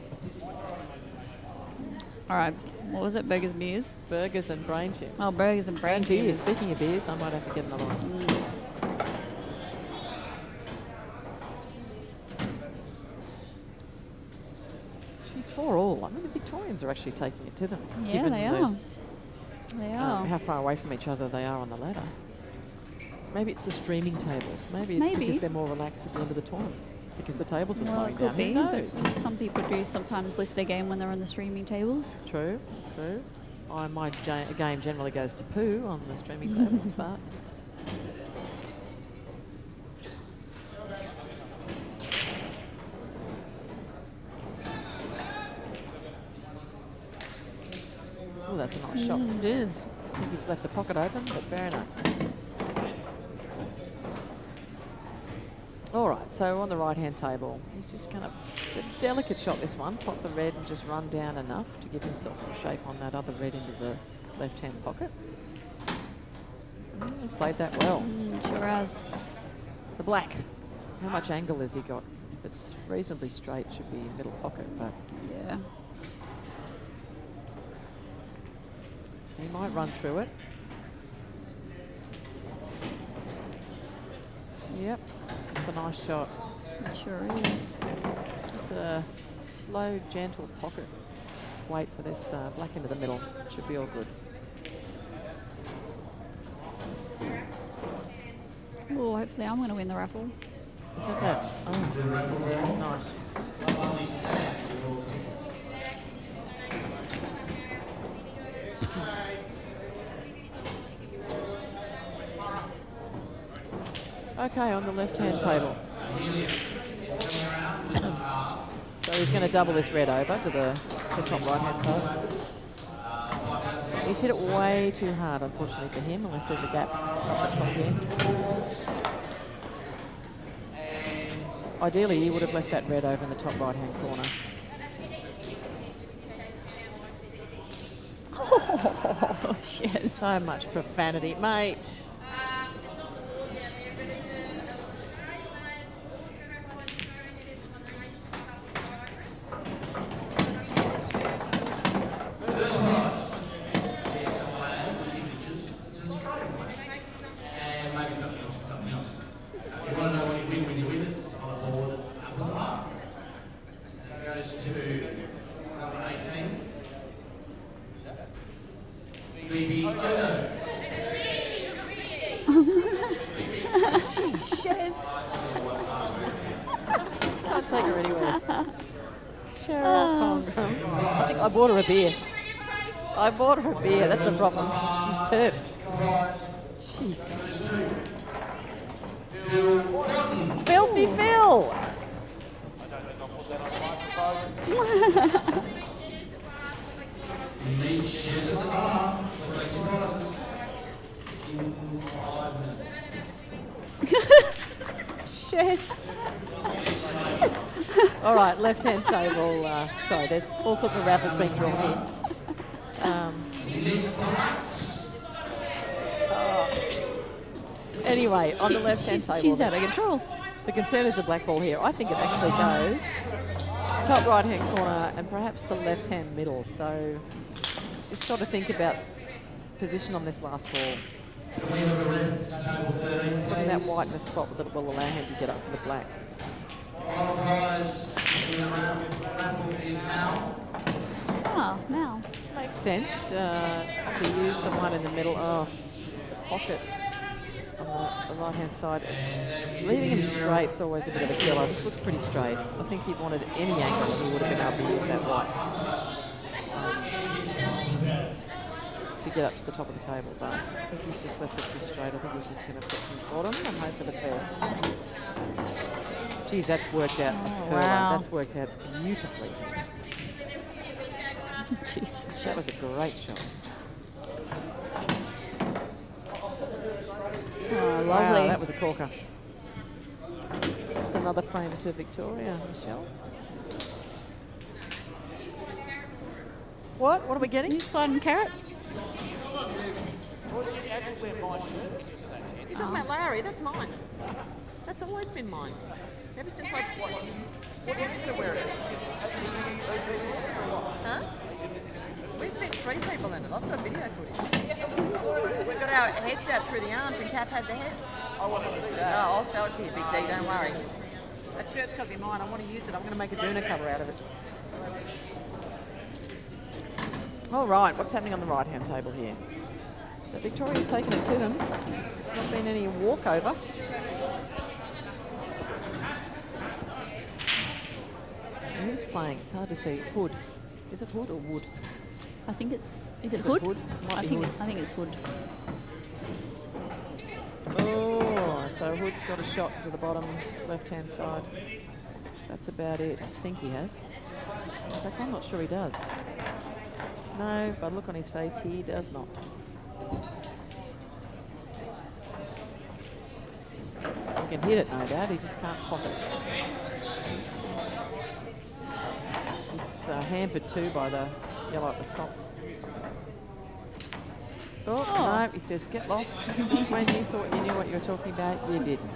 All right. What was it? Burgers, beers? Burgers and brain tumors. Oh, burgers and brain And beers. tumors. Speaking of beers, I might have to get another one. She's 4-all. I mean, the Victorians are actually taking it to them. Yeah, given they the, are. They are. how far away from each other they are on the ladder. Maybe it's the streaming tables. Maybe it's Maybe. because they're more relaxed at the end of the tournament. Because the tables are Well, slowing it could down. be, Who knows? but some people do sometimes lift their game when they're on the streaming tables. True, true. My game generally goes to poo on the streaming tables, but oh, that's a nice shot. It is. I think he's left the pocket open, but very nice. All right, so on the right-hand table, he's just going to, it's a delicate shot, this one, pop the red and just run down enough to give himself some shape on that other red into the left-hand pocket. He's played that well. Sure has. The black, how much angle has he got? If it's reasonably straight, it should be middle pocket, but Yeah. so he might run through it. Yep, it's a nice shot. It sure is. Just a slow, gentle pocket. Wait for this black into the middle. Should be all good. Oh, hopefully I'm going to win the raffle. Is that that? Oh, nice. Okay, on the left-hand table. So he's going to double this red over to the top right-hand side. He's hit it way too hard, unfortunately for him, unless there's a gap up the top here. Ideally, he would have left that red over in the top right-hand corner. Oh, yes. So much profanity, mate. Can't take her anywhere. Cheryl Congram. I think I bought her a beer. I bought her a beer. That's the problem. She's terpsed. Jeez. Filthy Phil. Yes. All right, left-hand table. Sorry, there's all sorts of raffles being drawn here. Anyway, on the left-hand table. She's out of control. The concern is the black ball here. I think it actually goes top right-hand corner and perhaps the left-hand middle. So she's got to think about position on this last ball. Putting that white in a spot that will allow him to get up for the black. Oh, now. Makes sense to use the one in the middle. Oh, the pocket on the right-hand side. Leaving him straight is always a bit of a killer. This looks pretty straight. I think he wanted any angle, he would have been able to use that white to get up to the top of the table. But I think he's just left it too straight. I think he's just going to put some bottom and hope for the best. Geez, that's worked out. Oh, wow. That's worked out beautifully. Jesus. That was a great shot. Oh, lovely. Wow, that was a corker. That's another frame to Victoria, Michelle. What? What are we getting? You sliding carrot? You're talking about Larry? That's mine. That's always been mine. Ever since I... Huh? We fit 3 people in it. I've got video footage. We've got our heads out through the arms and Kath had the head. I want to see that. Oh, I'll show it to you, Big D, don't worry. That shirt's got to be mine. I want to use it. I'm going to make a Duna cover out of it. All right, what's happening on the right-hand table here? So Victoria's taken it to them. There's not been any walkover. And who's playing? It's hard to see. Hood. Is it Hood or Wood? I think it's... Is it Is it Hood? Hood? Might be Hood. I think it's Hood. Oh, so Hood's got a shot to the bottom left-hand side. That's about it. I think he has. In fact, I'm not sure he does. No, but look on his face, he does not. He can hit it, no doubt. He just can't pop it. He's hampered too by the yellow at the top. Oh, no, he says, get lost. Just when you thought you knew what you were talking about, you didn't.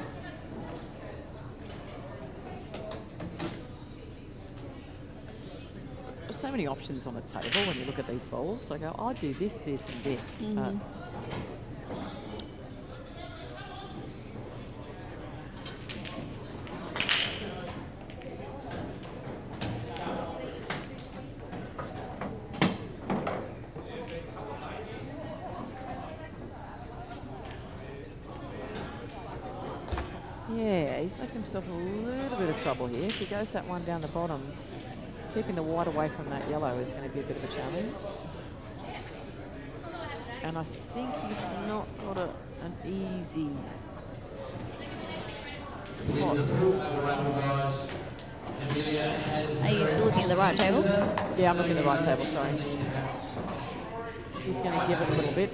There's so many options on the table when you look at these bowls. I go, I'd do this, this, and this. Yeah, he's left himself a little bit of trouble here. If he goes that one down the bottom, keeping the white away from that yellow is going to be a bit of a challenge. And I think he's not got an easy pot. Are you still looking at the right table? Yeah, I'm looking at the right table, sorry. He's going to give it a little bit.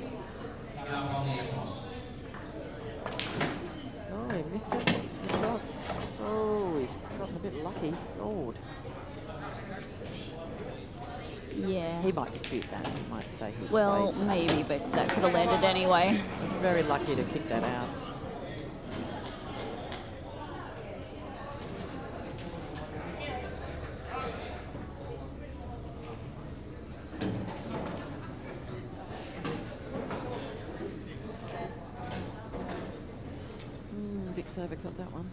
Oh, he missed it. Good shot. Oh, he's gotten a bit lucky. Lord. Yeah. He might dispute that. He might say he Well, played. maybe, but that could have landed anyway. He was very lucky to kick that out. Vic's overcut that one.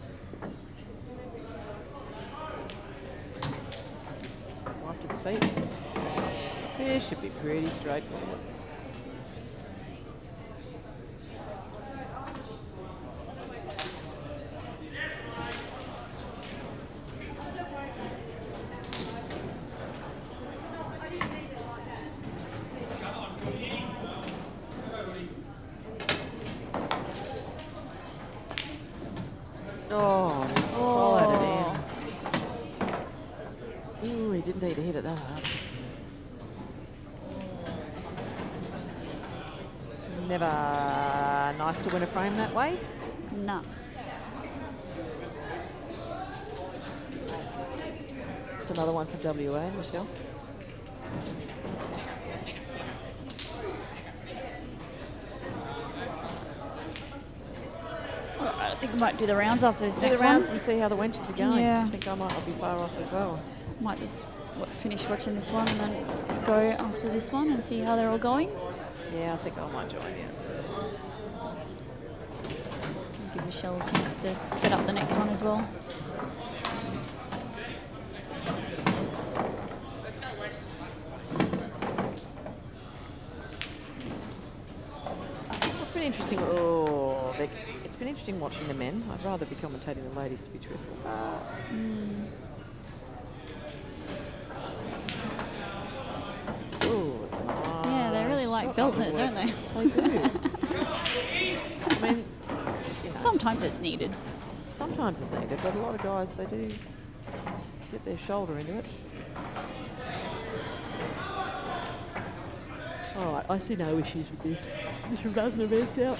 Wiped its feet. This should be pretty straightforward. Oh, just followed it in. Ooh, he didn't need to hit it that hard. Never nice to win a frame that way. No. It's another one for WA, Michelle. I think I might do the rounds after this Do next the rounds one. and see how the wenches are going. Yeah. I think I might not be far off as well. Might just finish watching this one and then go after this one and see how they're all going. Yeah, I think I might join you. Give Michelle a chance to set up the next one as well. It's been interesting. Oh, Vic, it's been interesting watching the men. I'd rather be commentating the ladies, to be truthful. Ooh, it's a Yeah, they really nice like shot belting on it, the don't wood. they? They do. I mean, you know, Sometimes it's needed. sometimes it's needed, but a lot of guys, they do get their shoulder into it. All right, I see no issues with this. Just running the rest out.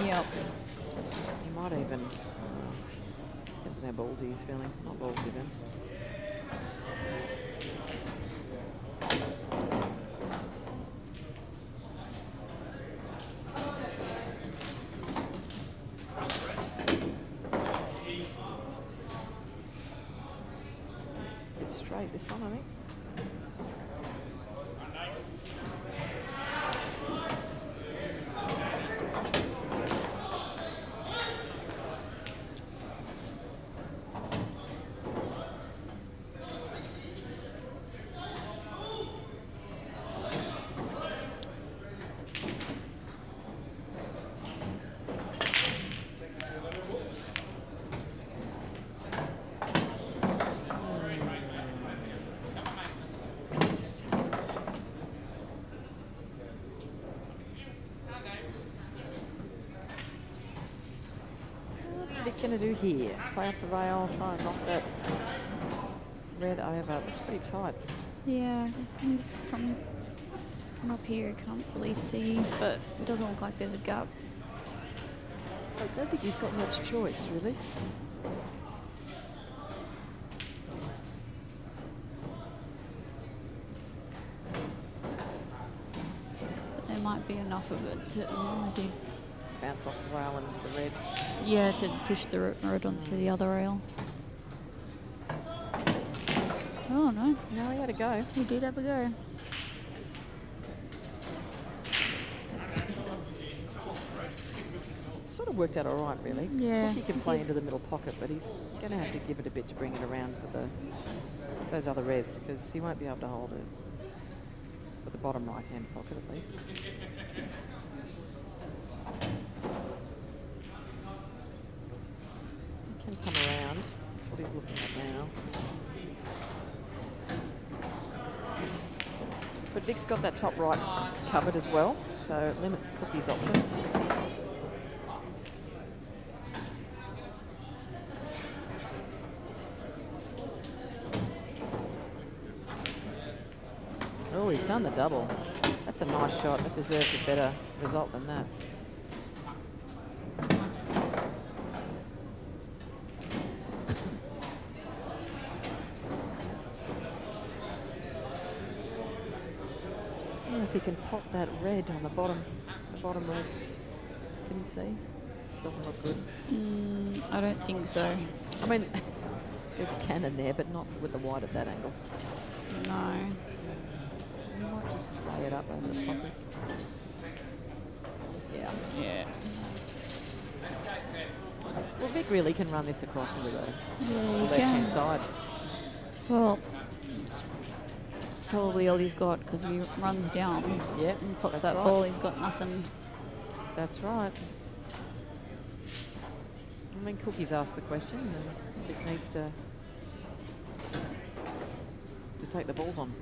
Yep. He might even. Depends on how ballsy he's feeling. Not ballsy then. It's straight, this one, I think. What's Vic going to do here? Play off the rail, try and knock that red over. It looks pretty tight. Yeah, from up here, I can't really see, but it doesn't look like there's a gap. I don't think he's got much choice, really. But there might be enough of it to, as he, Bounce off the rail and the red. yeah, to push the red onto the other rail. Oh no, No, he had a go. he did have a go. It's sort of worked out all right, really. Yeah, I think he can it play did. into the middle pocket, but he's going to have to give it a bit to bring it around for those other reds, because he won't be able to hold it for the bottom right-hand pocket at least. He can come around. That's what he's looking at now. But Vic's got that top right covered as well, so it limits Cookie's options. Oh, he's done the double. That's a nice shot. That deserved a better result than that. If he can pop that red on the bottom red. Can you see? Doesn't look good. I don't think so. I mean, there's a cannon there, but not with the white at that angle. No. You might just lay it up over the pocket. Yeah. Yeah. Well, Vic really can run this across into the Yeah, you left-hand can. side. Well, it's probably all he's got because he runs down Yeah, and pops that's that right. ball. He's got nothing. That's right. I mean, Cookie's asked the question, and Vic needs to take the balls on.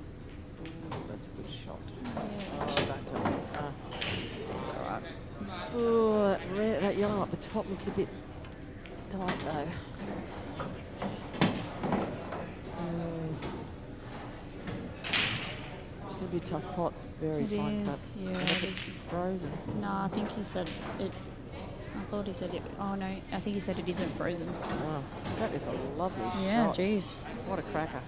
Ooh, that's a good shot. Yeah. Oh, don't tell me. It's all right. Oh, that yellow up the top looks a bit tight though. It's going to be a tough pot. Very It fine is, cut. yeah, And if it it's is. frozen. No, I think he said it. I thought he said it. Oh no, I think he said it isn't frozen. Wow, that is a lovely Yeah, shot. geez. What a cracker.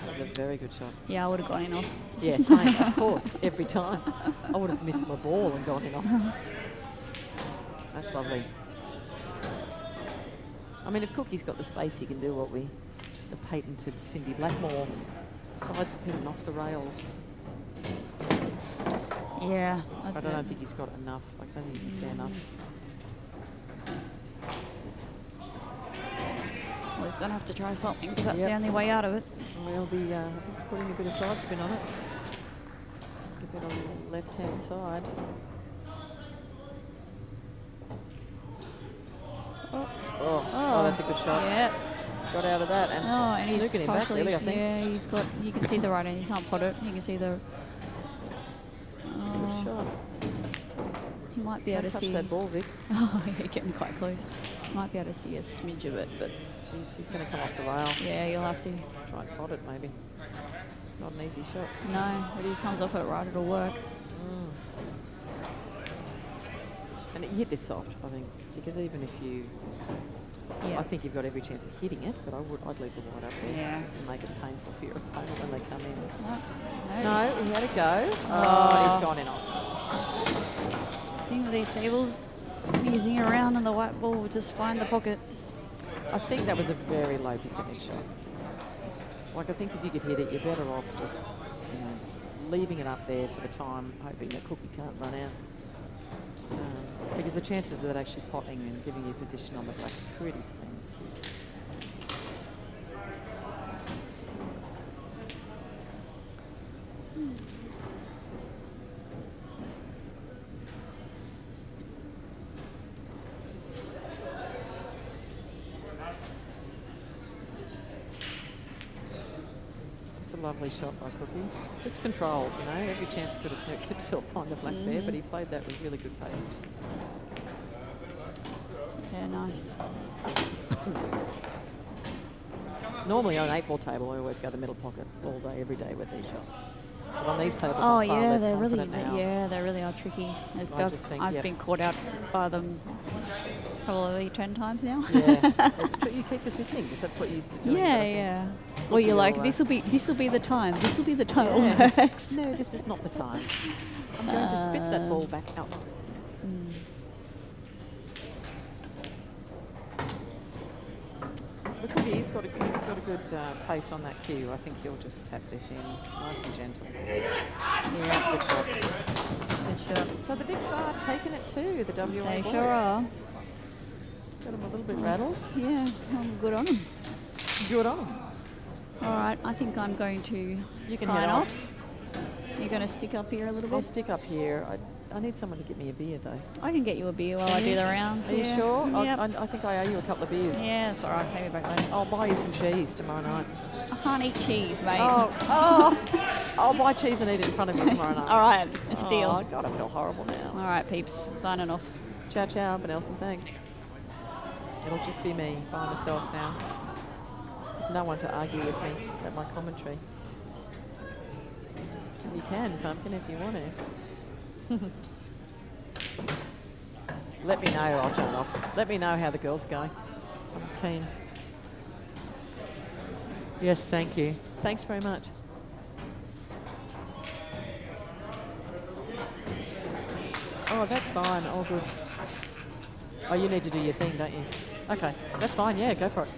That was a very good shot. Yeah, I would have gone in off. Yeah, same, of course, every time. I would have missed my ball and gone in off. That's lovely. I mean, if Cookie's got the space, he can do what the patented Cindy Blackmore side spin off the rail. Yeah. I don't think he's got enough. I don't think you can see enough. Well, he's going to have to try something because that's the only way out of it. We'll be putting a bit of side spin on it. A bit on the left-hand side. Oh, that's a good shot. Yeah. Got out of that and he's snooking him back, partially, really, I think. yeah, he's got, you can see the right end, you can't pot it, you can see the, Good shot. you might be able to Touch see, that ball, Vic. oh, you're getting quite close. You might be able to see a smidge of it, but Jeez, he's going to come off the rail. yeah, you'll have to. Try and pot it, maybe. Not an easy shot. No, but if he comes off it right, it'll work. And you hit this soft, I think, because even if you... Yeah. I think you've got every chance of hitting it, but I'd leave the wide up there Yeah. just to make it painful for your opponent when they come in. No. No, he had a go. Oh, he's gone in off. Thing with these tables, using it around and the white ball will just find the pocket. I think that was a very low percentage shot. Like, I think if you could hit it, you're better off just, leaving it up there for the time, hoping that Cookie can't run out. Because the chances of that actually potting and giving you position on the black are pretty slim. It's a lovely shot by Cookie. Just controlled, every chance he could have snooked himself on the black there, but he played that with really good pace. Yeah, nice. Normally on an 8-ball table, I always go the middle pocket all day, every day with these shots. But on these tables, Oh I'm far yeah, less they really, confident now. yeah, they really are tricky. I've been caught out by them probably 10 times now. Yeah, it's true. You keep persisting because that's what you used to do. Yeah. Well, you're like, this will be the time. This will be the time. Yeah. It works. No, this is not the time. I'm going to spit that ball back out. Look at he's got a good pace on that cue. I think he'll just tap this in nice and gentle. Yeah, that's a good shot. Good shot. So the Bigs are taking it too, the WA They boys. sure are. Got them a little bit rattled. Yeah, good on them. Good on them. All right, I think I'm going to You can sign head off. You're going to stick up here a little I'll bit? stick up here. I need someone to get me a beer though. I can get you a beer while I do the rounds. Are you sure? Yep. I think I owe you a couple of beers. Yeah, it's all right. Pay me back later. I'll buy you some cheese tomorrow night. I can't eat cheese, mate. I'll buy cheese and eat it in front of you tomorrow night. All right, it's a deal. Oh, God, I feel horrible now. All right, peeps, signing off. Ciao, ciao, but Nelson, thanks. It'll just be me by myself now. No one to argue with me at my commentary. You can, Pumpkin, if you want to. Let me know, I'll turn it off. Let me know how the girls are going. I'm keen. Yes, thank you. Thanks very much. Oh, that's fine. All good. Oh, you need to do your thing, don't you? Okay, that's fine. Yeah, go for it.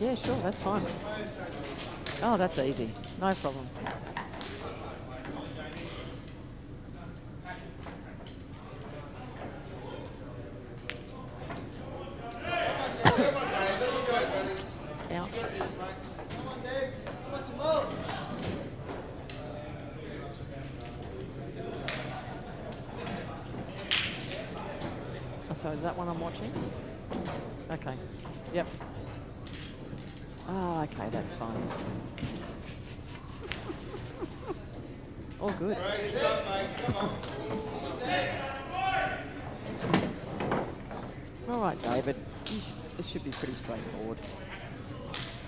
Yeah, sure, that's fine. Oh, that's easy. No problem. Ouch. Oh, so is that one I'm watching? Okay. Yep. Oh, okay, that's fine. All good. All right, David. This should be pretty straightforward.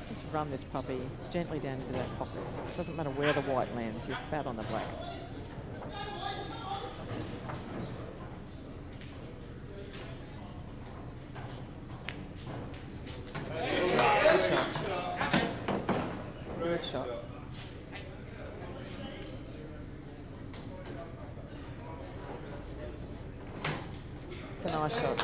Just run this puppy gently down into that pocket. Doesn't matter where the white lands, you're fat on the black. Good shot. a nice shot.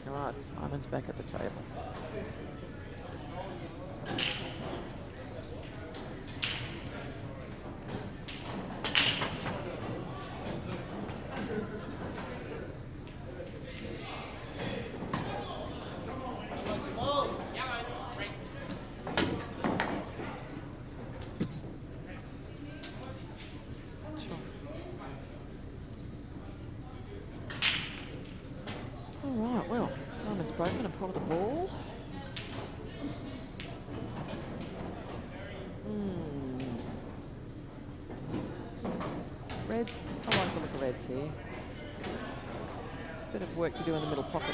All right, Simon's back at the table. All right, well, Simon's broken a pot of the ball. Reds, I like the look of Reds here. There's a bit of work to do in the middle pockets.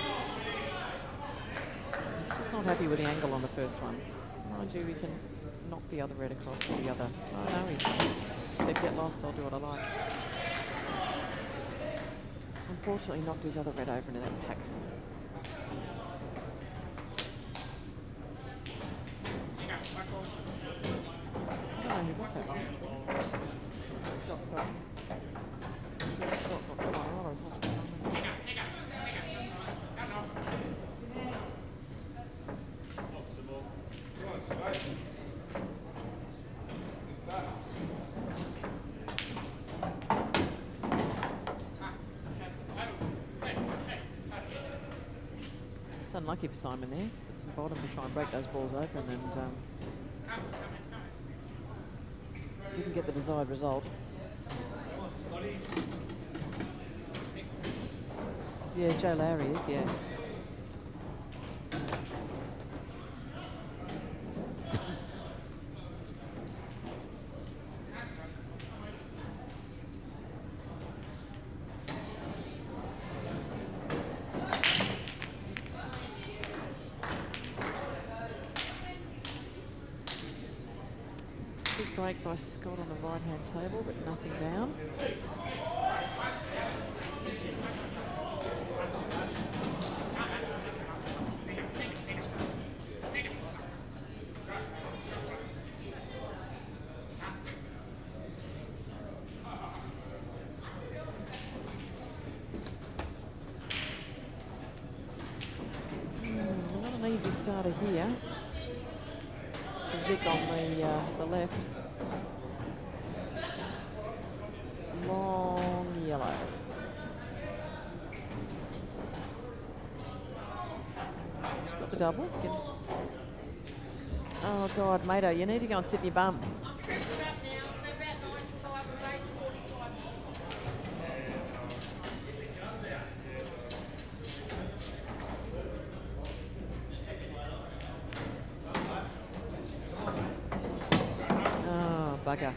He's just not happy with the angle on the first one. Mind you, we can knock the other red across to the other. Oh no, he said get lost, I'll do what I like. Unfortunately knocked his other red over into that pack. I don't know who got that one. Stop, sorry. It's unlucky for Simon there. It's important to try and break those balls open and didn't get the desired result. Yeah, Joe Lowry is, yeah. Big break by Scott on the right-hand table, but nothing down. Not an easy starter here. Vic on the left. Long yellow. She's got the double. Oh God, Mato, you need to go and sit in your bum. Bugger.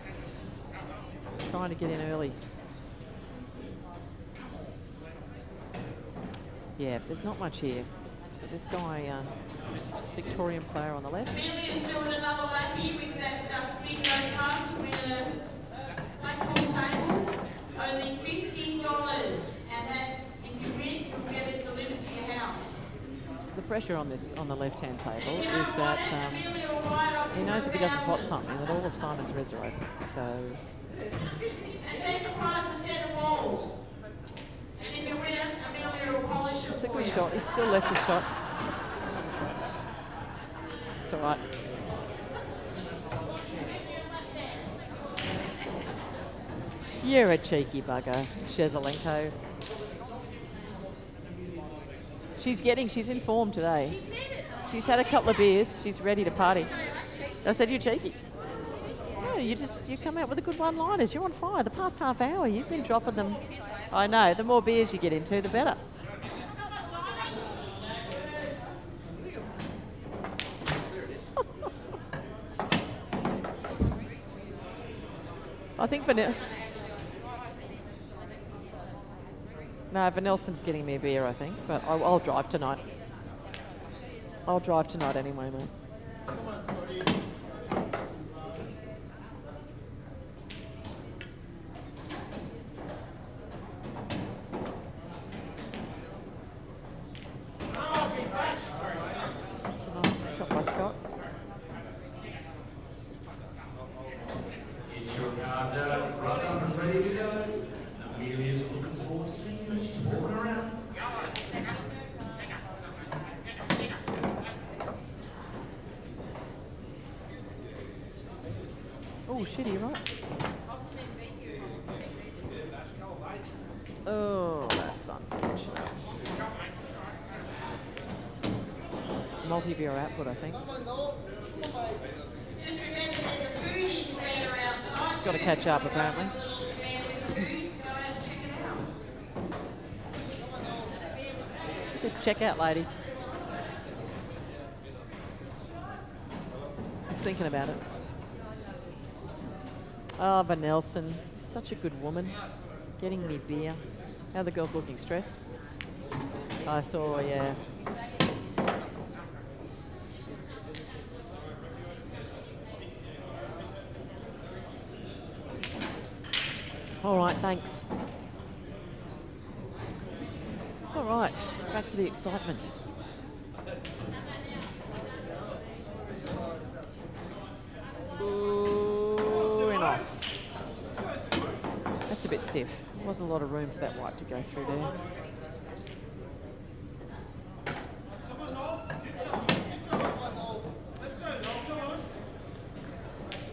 Trying to get in early. Yeah, there's not much here. So this guy, Victorian player on the left. Amelia's doing another lappy with that big no card to win a Blackball table. Only $50. And that, if you win, you'll get it delivered to your house. The pressure on the left-hand table is that he knows if he doesn't pot something that all of Simon's reds are open. So. And second prize a set of balls. And if you win it, Amelia will polish it It's a for good you. shot. He's still left his shot. It's all right. You're a cheeky bugger, Shezelenko. She's in form today. She's had a couple of beers. She's ready to party. I said, you're cheeky. No, you come out with a good one-liners. You're on fire. The past half hour, you've been dropping them. I know. The more beers you get into, the better. I think Vanelson's getting me a beer, I think, but I'll drive tonight. I'll drive tonight anyway, mate. your cards out at the front up and ready to go. Amelia's looking forward to seeing you as she's walking around. Oh, shitty, right? Oh, that's unfortunate. Multi-viewer output, I think. Just remember there's a foodie square outside. It's got to catch up, apparently. The little man with the food, so go out and check it out. Check out, lady. He's thinking about it. Oh, Van Nelson, such a good woman. Getting me beer. How the girl's looking? Stressed? I saw, yeah. All right, thanks. All right, back to the excitement. Ooh, and off. That's a bit stiff. Wasn't a lot of room for that white to go through there.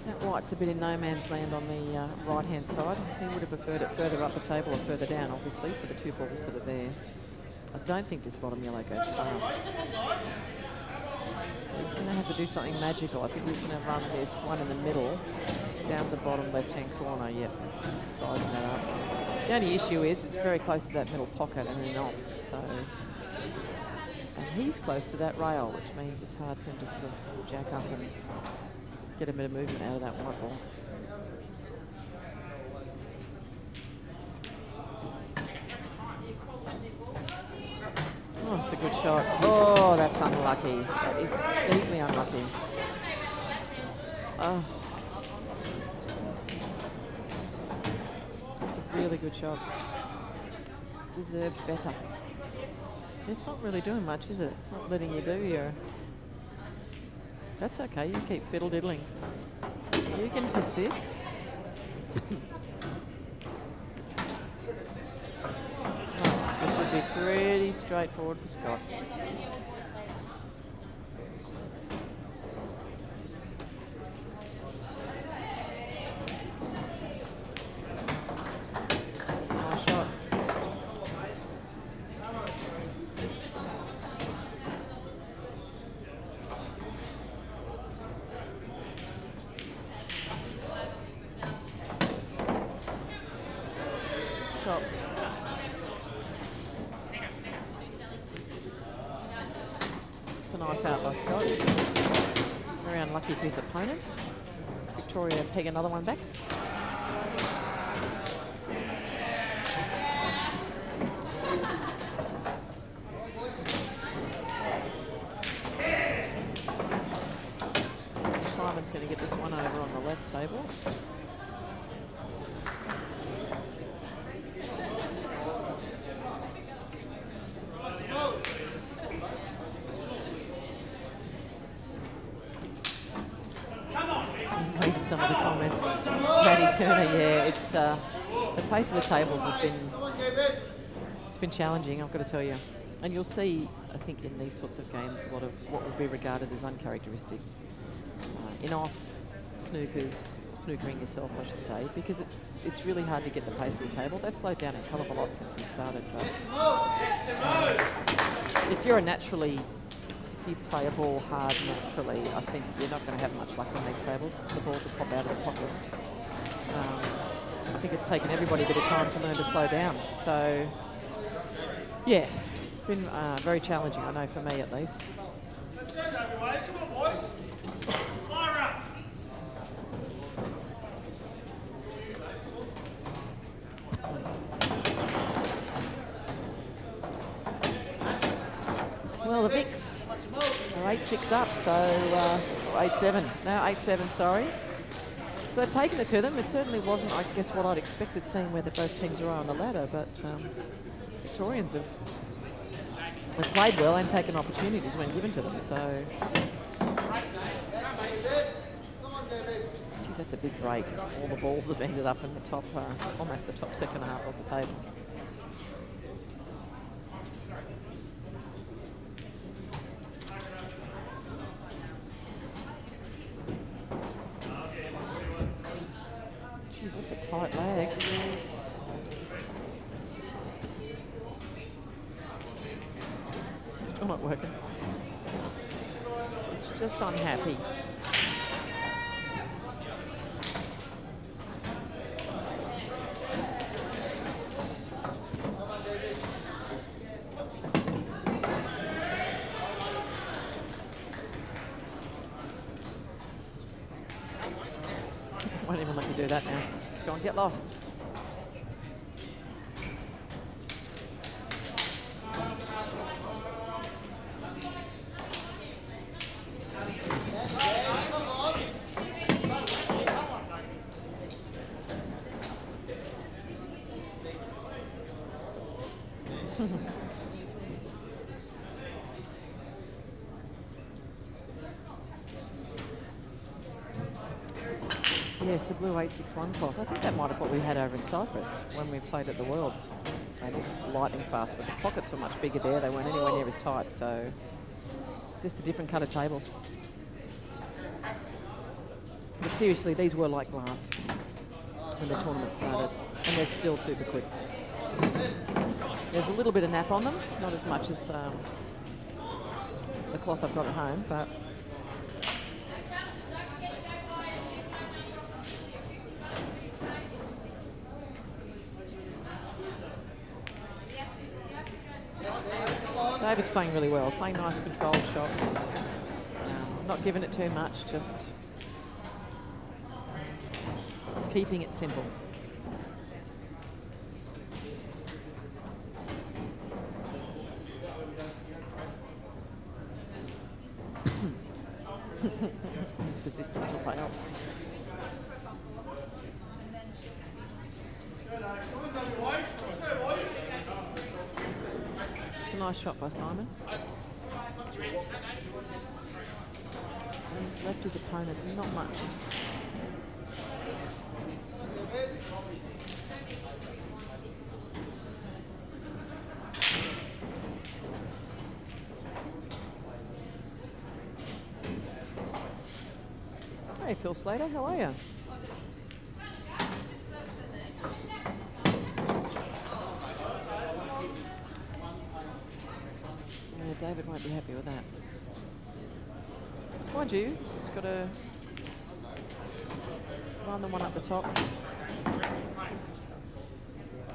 That white's a bit in no man's land on the right-hand side. He would have preferred it further up the table or further down, obviously, for the two balls that are there. I don't think this bottom yellow goes past. He's going to have to do something magical. I think he's going to run this one in the middle down the bottom left-hand corner. Yep, he's sizing that up. The only issue is it's very close to that middle pocket and then off. So, and he's close to that rail, which means it's hard for him to sort of jack up and get a bit of movement out of that white ball. Oh, it's a good shot. Oh, that's unlucky. That is deeply unlucky. Oh. It's a really good shot. Deserved better. It's not really doing much, is it? It's not letting you do your... That's okay, you keep fiddle-diddling. You can persist. This should be pretty straightforward for Scott. Nice shot. Shot. It's a nice out by Scott. Very unlucky for his opponent. Victoria peg another one back. Simon's going to get this one over on the left table. Read some of the comments. Paddy Turner, yeah, it's the pace of the tables has been challenging, I've got to tell you. And you'll see, I think, in these sorts of games, a lot of what would be regarded as uncharacteristic in-offs, snookering yourself, I should say, because it's really hard to get the pace of the table. They've slowed down a hell of a lot since we started, but if you're if you play a ball hard naturally, I think you're not going to have much luck on these tables. The balls will pop out of the pockets. I think it's taken everybody a bit of time to learn to slow down. So, yeah, it's been very challenging, I know, for me at least. Let's go, WA. Come on, boys. Fire up. Well, the Vicks are 8-6 up, so, or 8-7. No, 8-7, sorry. So they've taken it to them. It certainly wasn't, I guess, what I'd expected, seeing where both teams are on the ladder, but Victorians have played well and taken opportunities when given to them, so... Geez, that's a big break. All the balls have ended up in the top, almost the top second half of the table. Geez, that's a tight lag. Still not working. It's just unhappy. Won't even let me do that now. Let's go and get lost. Yes, the blue 861 cloth. I think that might have what we had over in Cyprus when we played at the Worlds. And it's lightning fast, but the pockets were much bigger there. They weren't anywhere near as tight, so just a different cut of tables. But seriously, these were like glass when the tournament started, and they're still super quick. There's a little bit of nap on them, not as much as the cloth I've got at home, but David's playing really well, playing nice controlled shots, not giving it too much, just keeping it simple. Persistence will pay off. It's a nice shot by Simon. He's left his opponent not much. Hey Phil Slater, how are you? Yeah, David won't be happy with that. Mind you, he's just got to run the one up the top. I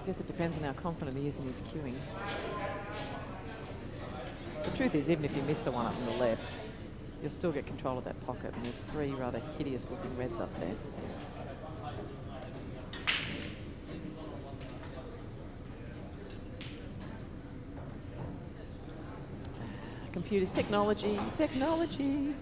guess it depends on how confident he is in his cueing. The truth is, even if you miss the one up on the left, you'll still get control of that pocket, and there's three rather hideous looking reds up there. Computers, technology, technology.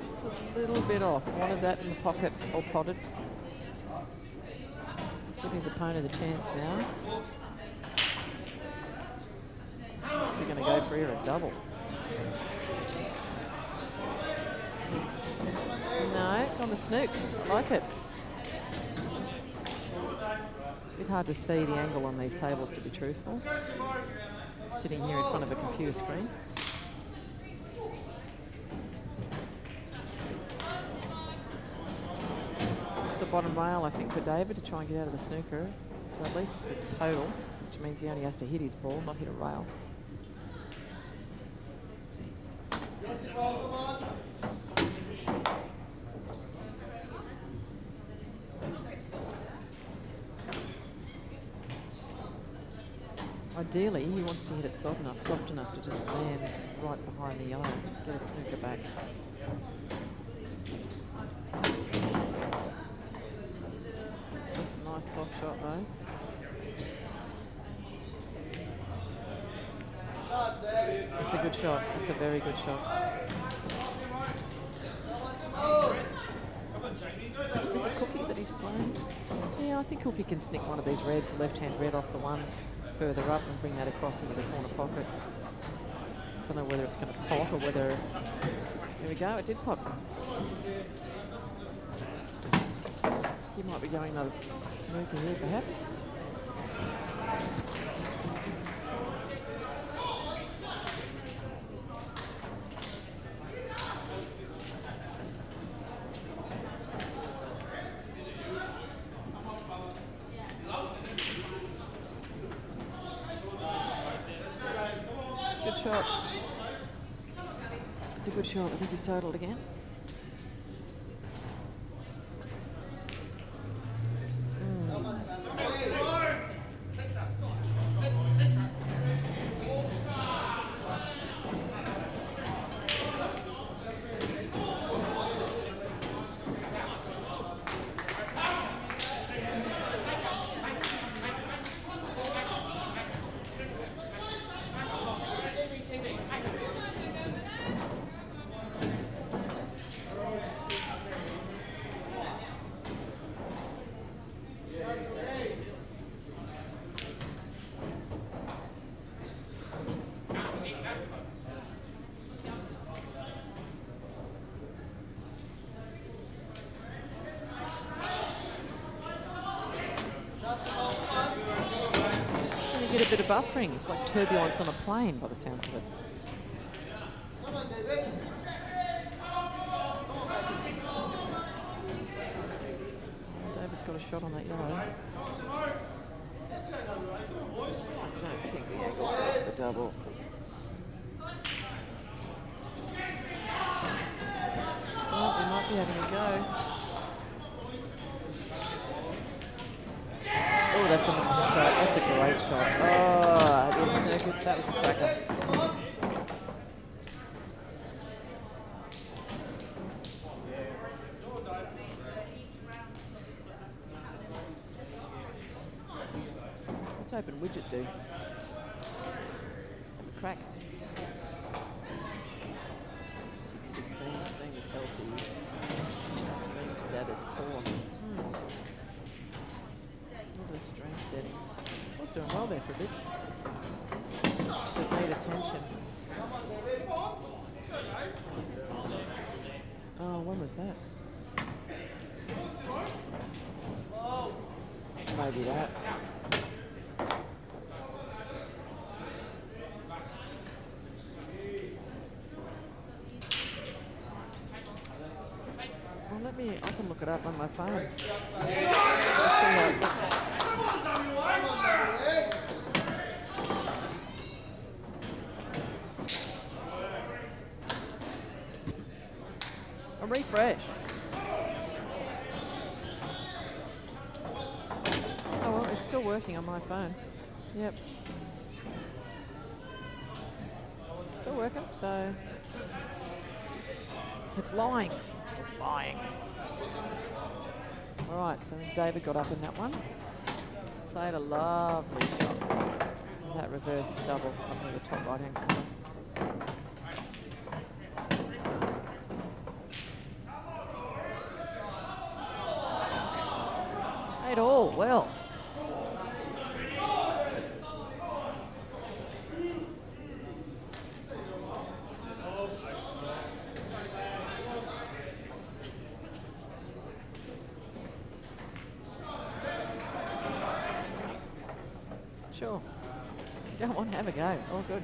Just a little bit off. Wanted that in the pocket or potted. He's giving his opponent a chance now. Is he going to go for here a double? No, on the snooks. Like it. A bit hard to see the angle on these tables, to be truthful. Sitting here in front of a computer screen. It's the bottom rail, I think, for David to try and get out of the snooker. So at least it's a total, which means he only has to hit his ball, not hit a rail. Ideally, he wants to hit it soft enough to just land right behind the yellow, get a snooker back. Just a nice soft shot though. It's a good shot. It's a very good shot. think Cookie can snick one of these reds, the left-hand red off the one further up and bring that across into the corner pocket. Don't know whether it's going to pop or whether... There we go, it did pop. He might be going another snooker here, perhaps. Good shot. It's a good shot. I think he's totaled again. Get a bit of buffering. It's like turbulence on a plane by the sounds of it. David's got a shot on that yellow. I don't think the angle's there for the double. Oh, we might be having a go. Oh, that's a nice shot. That's a great shot. Oh, it isn't so good. That was a cracker. What's open widget do? Have a crack. 6-16, Steam is healthy. Stream status poor. The stream settings. I was doing well there for a bit. But paid attention. Oh, when was that? Maybe that. Well, I can look it up on my phone. Let's see how it looks. A refresh. Oh well, it's still working on my phone. Yep. Still working, so it's lying. It's lying. All right, so David got up in that one. Played a lovely shot. And that reverse double up near the top right-hand corner. 8-all, well. Sure. Go on, have a go. All good.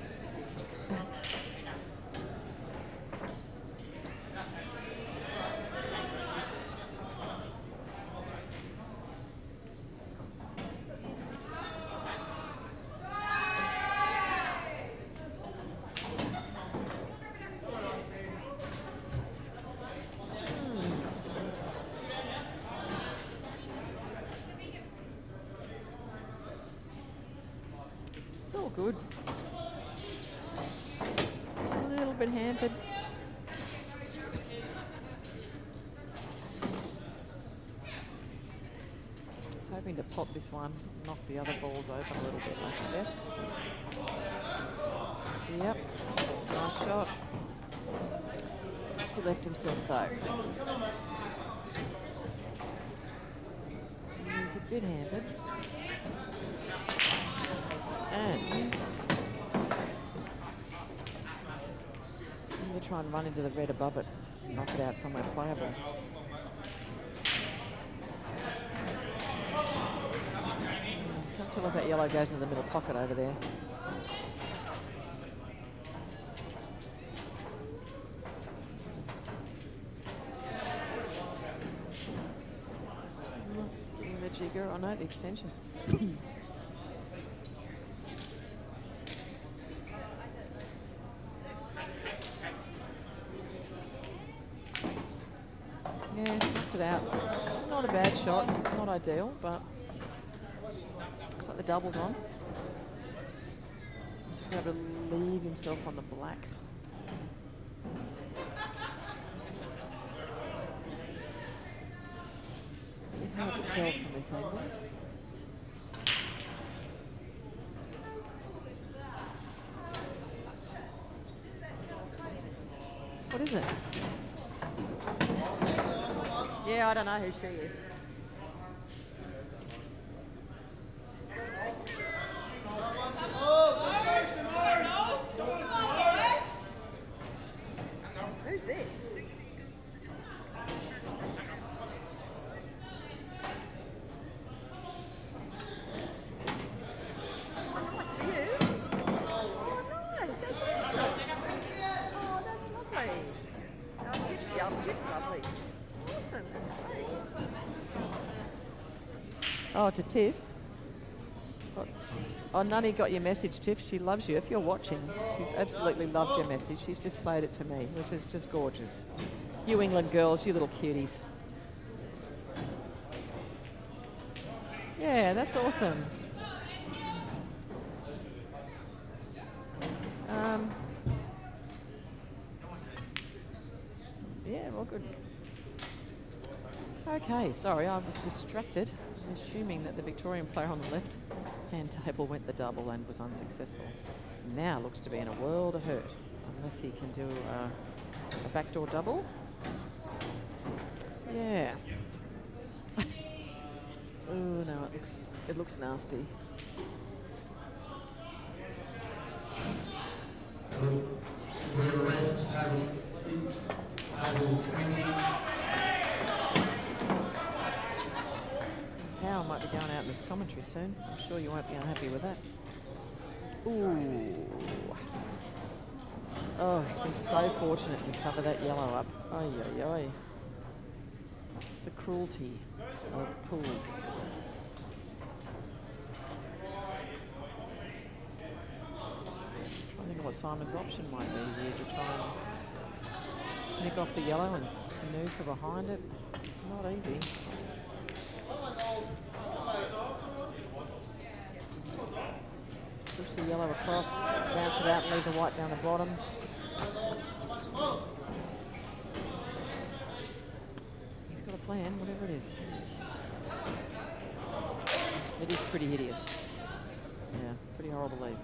It's all good. A little bit hampered. Hoping to pop this one, knock the other balls open a little bit, I suggest. Yep, that's a nice shot. He left himself though. He's He's a bit hampered. And I'm going to try and run into the red above it. Knock it out somewhere playable. Can't tell if that yellow goes into the middle pocket over there. Getting the jigger. Oh no, the extension. Yeah, knocked it out. It's not a bad shot, not ideal, but looks like the double's on. Should be able to leave himself on the black. It's hard to tell from this angle. What is it? Yeah, I don't know who she is. Who's this? Oh, to Tiff. Oh, Nunny got your message, Tiff. She loves you. If you're watching, she's absolutely loved your message. She's just played it to me, which is just gorgeous. You England girls, you little cuties. Yeah, that's awesome. Yeah, well, good. Okay, sorry, I was distracted, assuming that the Victorian player on the left hand table went the double and was unsuccessful. Now looks to be in a world of hurt, unless he can do a backdoor double. Yeah. Oh no, it looks nasty. We have a left table 20. Power might be going out in this commentary soon. I'm sure you won't be unhappy with that. Ooh. Oh, he's been so fortunate to cover that yellow up. Ay, ay, ay. The cruelty of pool. I think of what Simon's option might be here to try and snick off the yellow and snooker behind it. It's not easy. Push the yellow across, bounce it out and leave the white down the bottom. He's got a plan, whatever it is. It is pretty hideous. Yeah, pretty horrible leave.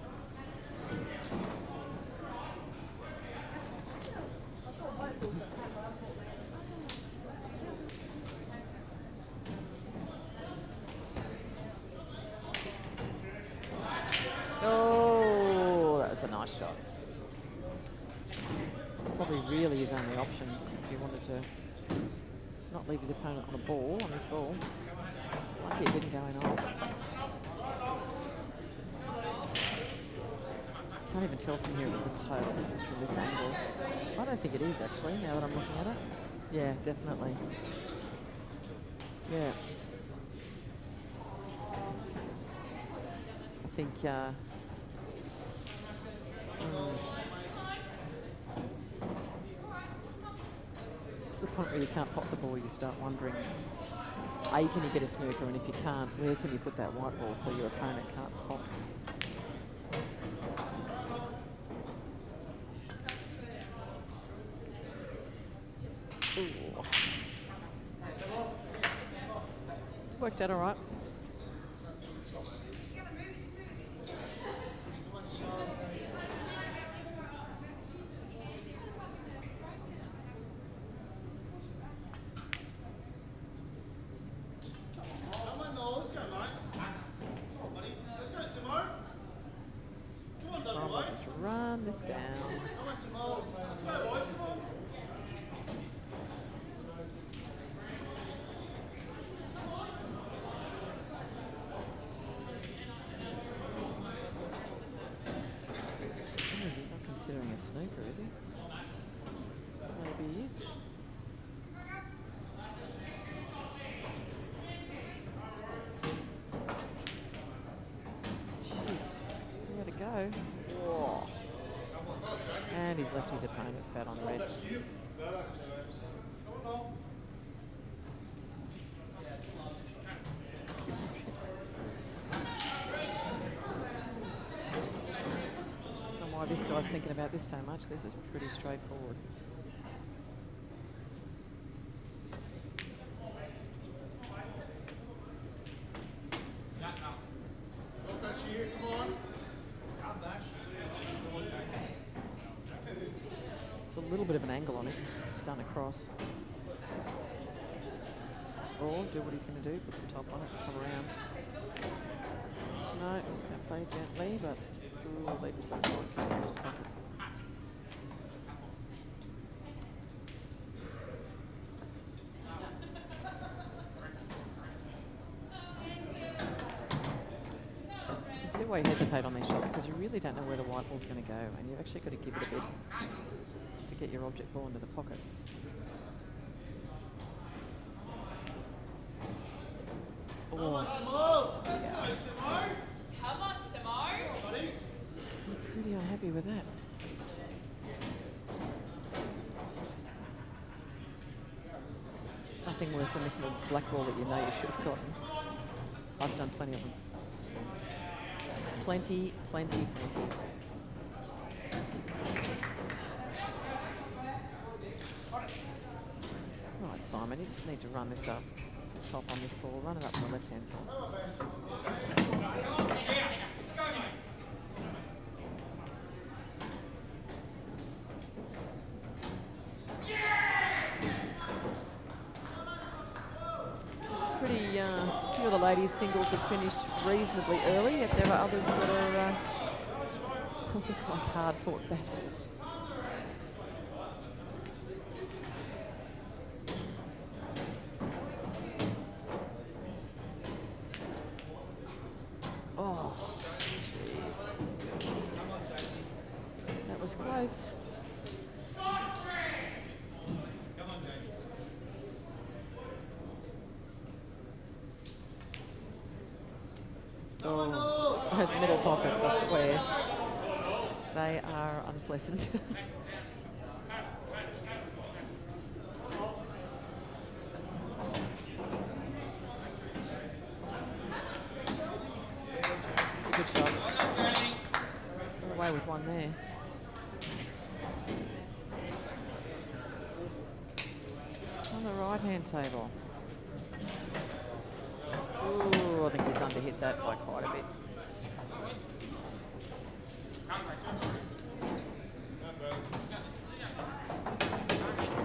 Oh, that was a nice shot. Probably really his only option if he wanted to not leave his opponent on a ball, on his ball. Lucky it didn't go in off. Can't even tell from here if it's a total, just from this angle. I don't think it is actually, now that I'm looking at it. Yeah, definitely. Yeah. I think, it's the point where you can't pop the ball, you start wondering, A, can you get a snooker, and if you can't, where can you put that white ball so your opponent can't pop? Ooh. Worked out all right. don't get fat on red. I don't know why this guy's thinking about this so much. This is pretty straightforward. There's a little bit of an angle on it. It's just stun across. Or do what he's going to do. Put some top on it and come around. No, he's going to play gently, but ooh, leave himself forward. See why you hesitate on these shots, because you really don't know where the white ball's going to go, and you've actually got to give it a bit to get your object ball into the pocket. Oh, yeah. Come on, Simo. I'm pretty unhappy with that. Nothing worse than missing a black ball that you know you should have gotten. I've done plenty of them. Plenty. Right, Simon, you just need to run this up. Some top on this ball. Run it up on the left-hand side. A few of the ladies' singles have finished reasonably early, yet there are others that are look like hard-fought battles. Oh, jeez. That was close. Oh, those middle pockets, I swear. They are unpleasant. It's a good shot. Got away with one there. On the right-hand table. Ooh, I think he's underhit that by quite a bit.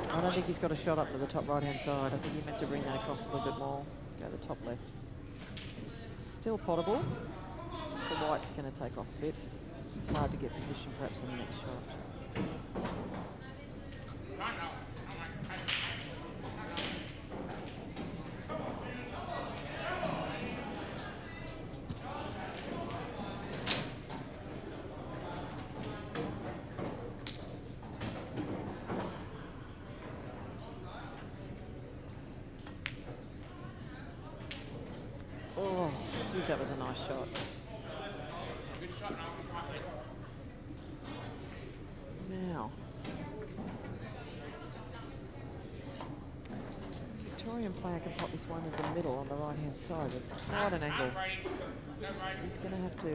I don't think he's got a shot up to the top right-hand side. I think he meant to bring that across a little bit more. Go to the top left. Still potable. Just the white's going to take off a bit. It's hard to get position perhaps on the next shot. Oh, geez, that was a nice shot. Now, Victorian player can pop this one in the middle on the right-hand side. It's quite an angle. He's going to have to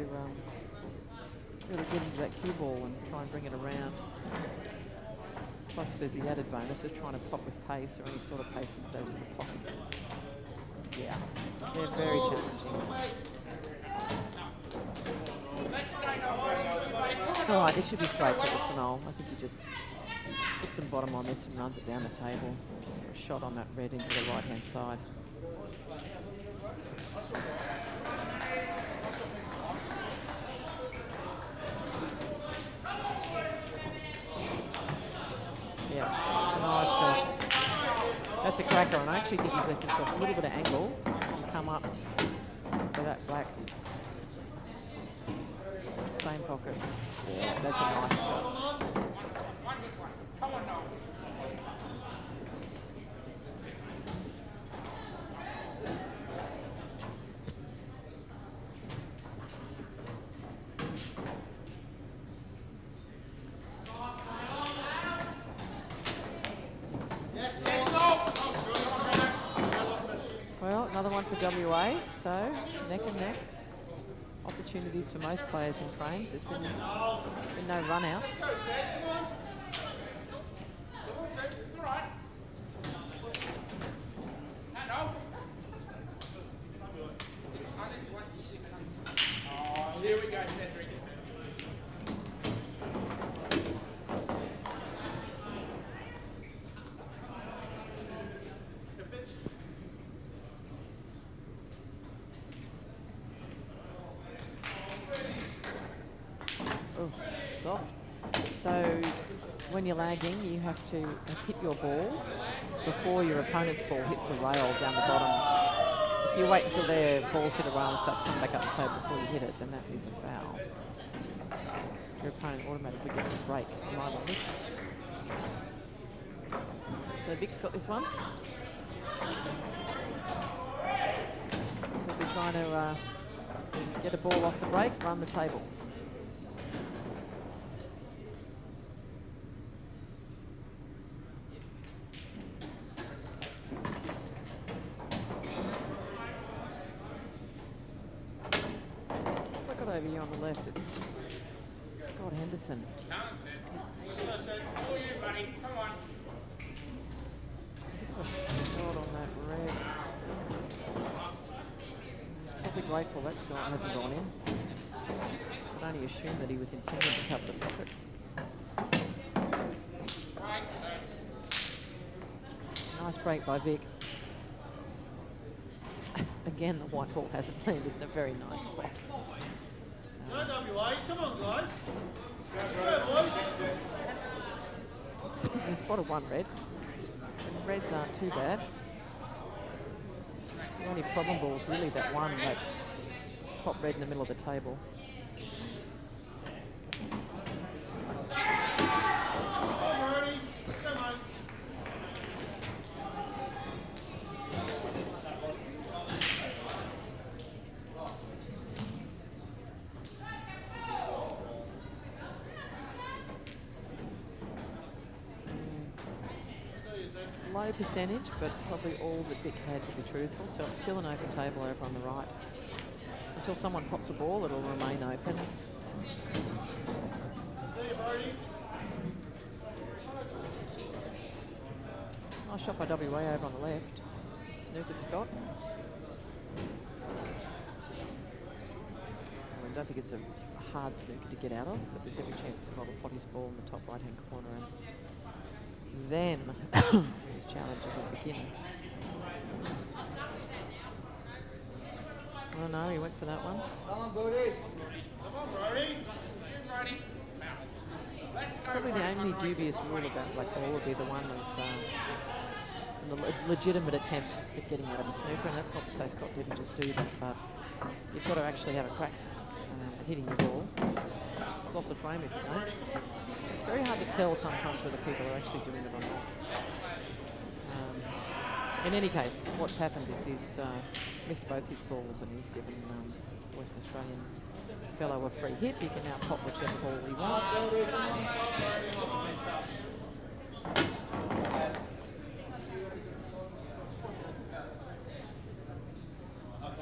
really get into that cue ball and try and bring it around. Plus, there's the added bonus of trying to pop with pace or any sort of pace that goes with the pockets. Yeah, they're very challenging. All right, this should be straight for the finale. I think he just puts some bottom on this and runs it down the table. A shot on that red into the right-hand side. Yeah, it's a nice shot. That's a cracker, and I actually think he's left himself a little bit of angle to come up for that black. Same pocket. Yeah, that's a nice shot. Another one for WA, so neck and neck. Opportunities for most players in frames. There's been no run-outs. Here we go, Cedric. Oh, soft. So when you're lagging, you have to hit your ball before your opponent's ball hits a rail down the bottom. If you wait until their ball's hit a rail and starts coming back up the table before you hit it, then that is a foul. Your opponent automatically gets a break, to my knowledge. So Vic's got this one. He'll be trying to get a ball off the break, run the table. Look over here on the left, it's Scott Henderson. All you, buddy. Come on. He's got a shot on that red. He's probably grateful hasn't gone in. I'd only assume that he was intending to cut the pocket. Nice break by Vic. Again, the white ball hasn't landed in a very nice spot. Go WA, come on guys. Go boys. He spotted one red. And reds aren't too bad. The only problem ball is really that one, that top red in the middle of the table. Come on, Rory. Come on. Low percentage, but probably all that Vic had, to be truthful. So it's still an open table over on the right. Until someone pops a ball, it'll remain open. Nice shot by WA over on the left. Snookered Scott. I don't think it's a hard snooker to get out of, but there's every chance Scott will pot his ball in the top right-hand corner, and then his challenges will begin. Oh no, he went for that one. Come on, Bodie. Come on, Rory. Probably the only dubious rule about Blackball would be the one of the legitimate attempt at getting out of a snooker, and that's not to say Scott didn't just do that, but you've got to actually have a crack at hitting your ball. It's loss of frame if you don't. It's very hard to tell sometimes whether people are actually doing it or not. In any case, what's happened is he's missed both his balls, and he's given Western Australian fellow a free hit. He can now pop whichever ball he wants.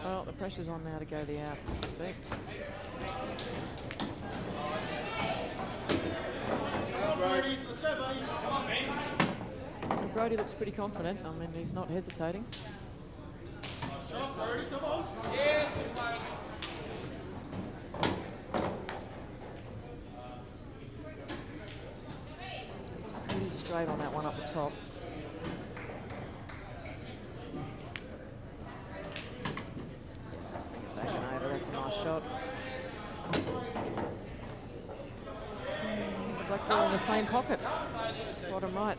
Well, the pressure's on now to go the out, I suspect. Brody, let's go, buddy. Come on, man. And Brody looks pretty confident. I mean, he's not hesitating. Shot, Brody, come on. He's pretty straight on that one up the top. Back and over, that's a nice shot. Black ball in the same pocket. Bottom right.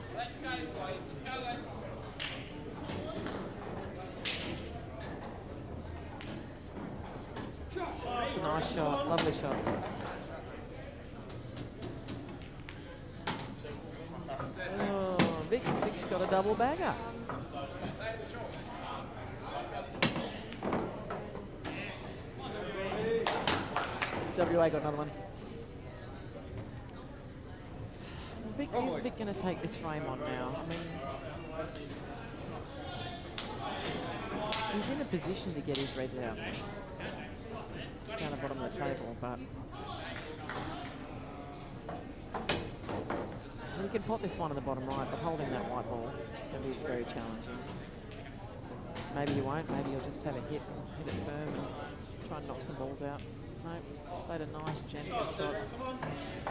It's a nice shot, lovely shot. Oh, Vic's got a double bagger. WA got another one. Is Vic going to take this frame on now? I mean, He's in a position to get his reds out. Down the bottom of the table, but you can pot this one on the bottom right, but holding that white ball is going to be very challenging. Maybe you won't, maybe you'll just have a hit it firm and try and knock some balls out. No, played a nice gentle shot.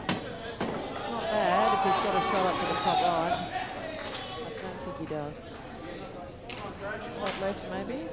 It's not bad if he's got a shot up to the top right. I don't think he does. Top left maybe.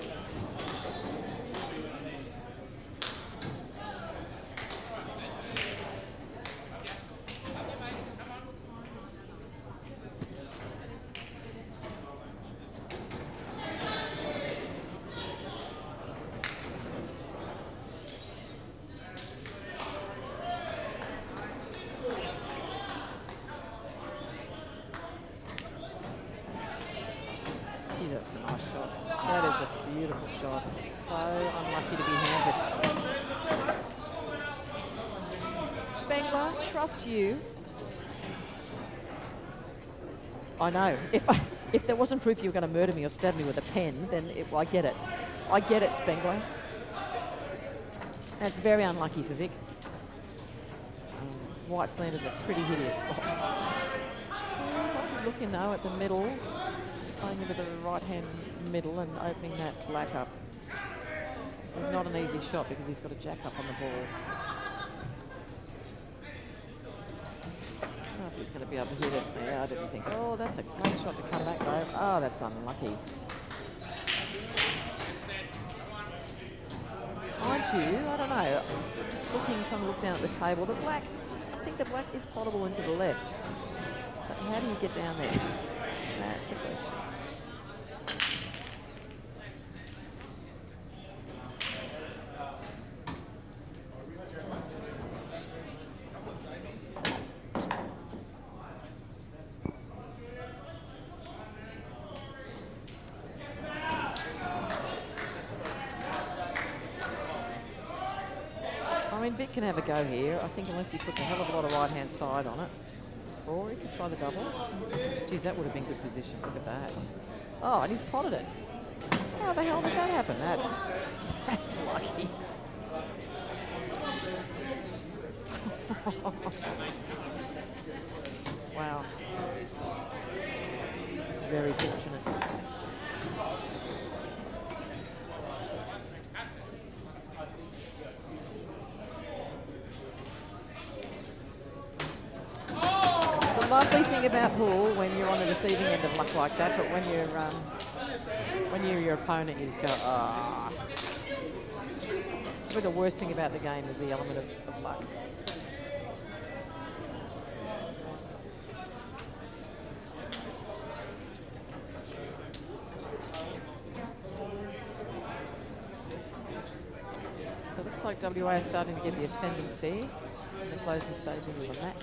Geez, that's a nice shot. That is a beautiful shot. So unlucky to be handed. Spengler, trust you. I know. If there wasn't proof you were going to murder me or stab me with a pen, then I get it. I get it, Spengler. That's very unlucky for Vic. White's landed in a pretty hideous spot. Looking though at the middle. Playing into the right-hand middle and opening that black up. This is not an easy shot because he's got a jack up on the ball. I don't know if he's going to be able to hit it. Yeah, I didn't think, oh, that's a great shot to come back though. Oh, that's unlucky. Mind you, I don't know. I'm just looking, trying to look down at the table. The black, I think the black is potable into the left. But how do you get down there? That's the question. I mean, Vic can have a go here. I think unless he puts a hell of a lot of right-hand side on it. Or he could try the double. Geez, that would have been good position. Look at that. Oh, and he's potted it. How the hell did that happen? That's lucky. Wow. It's very fortunate. Lovely thing about pool when you're on the receiving end of luck like that, but when you're your opponent, you just go, ah. But the worst thing about the game is the element of luck. So it looks like WA is starting to get the ascendancy in the closing stages of the match.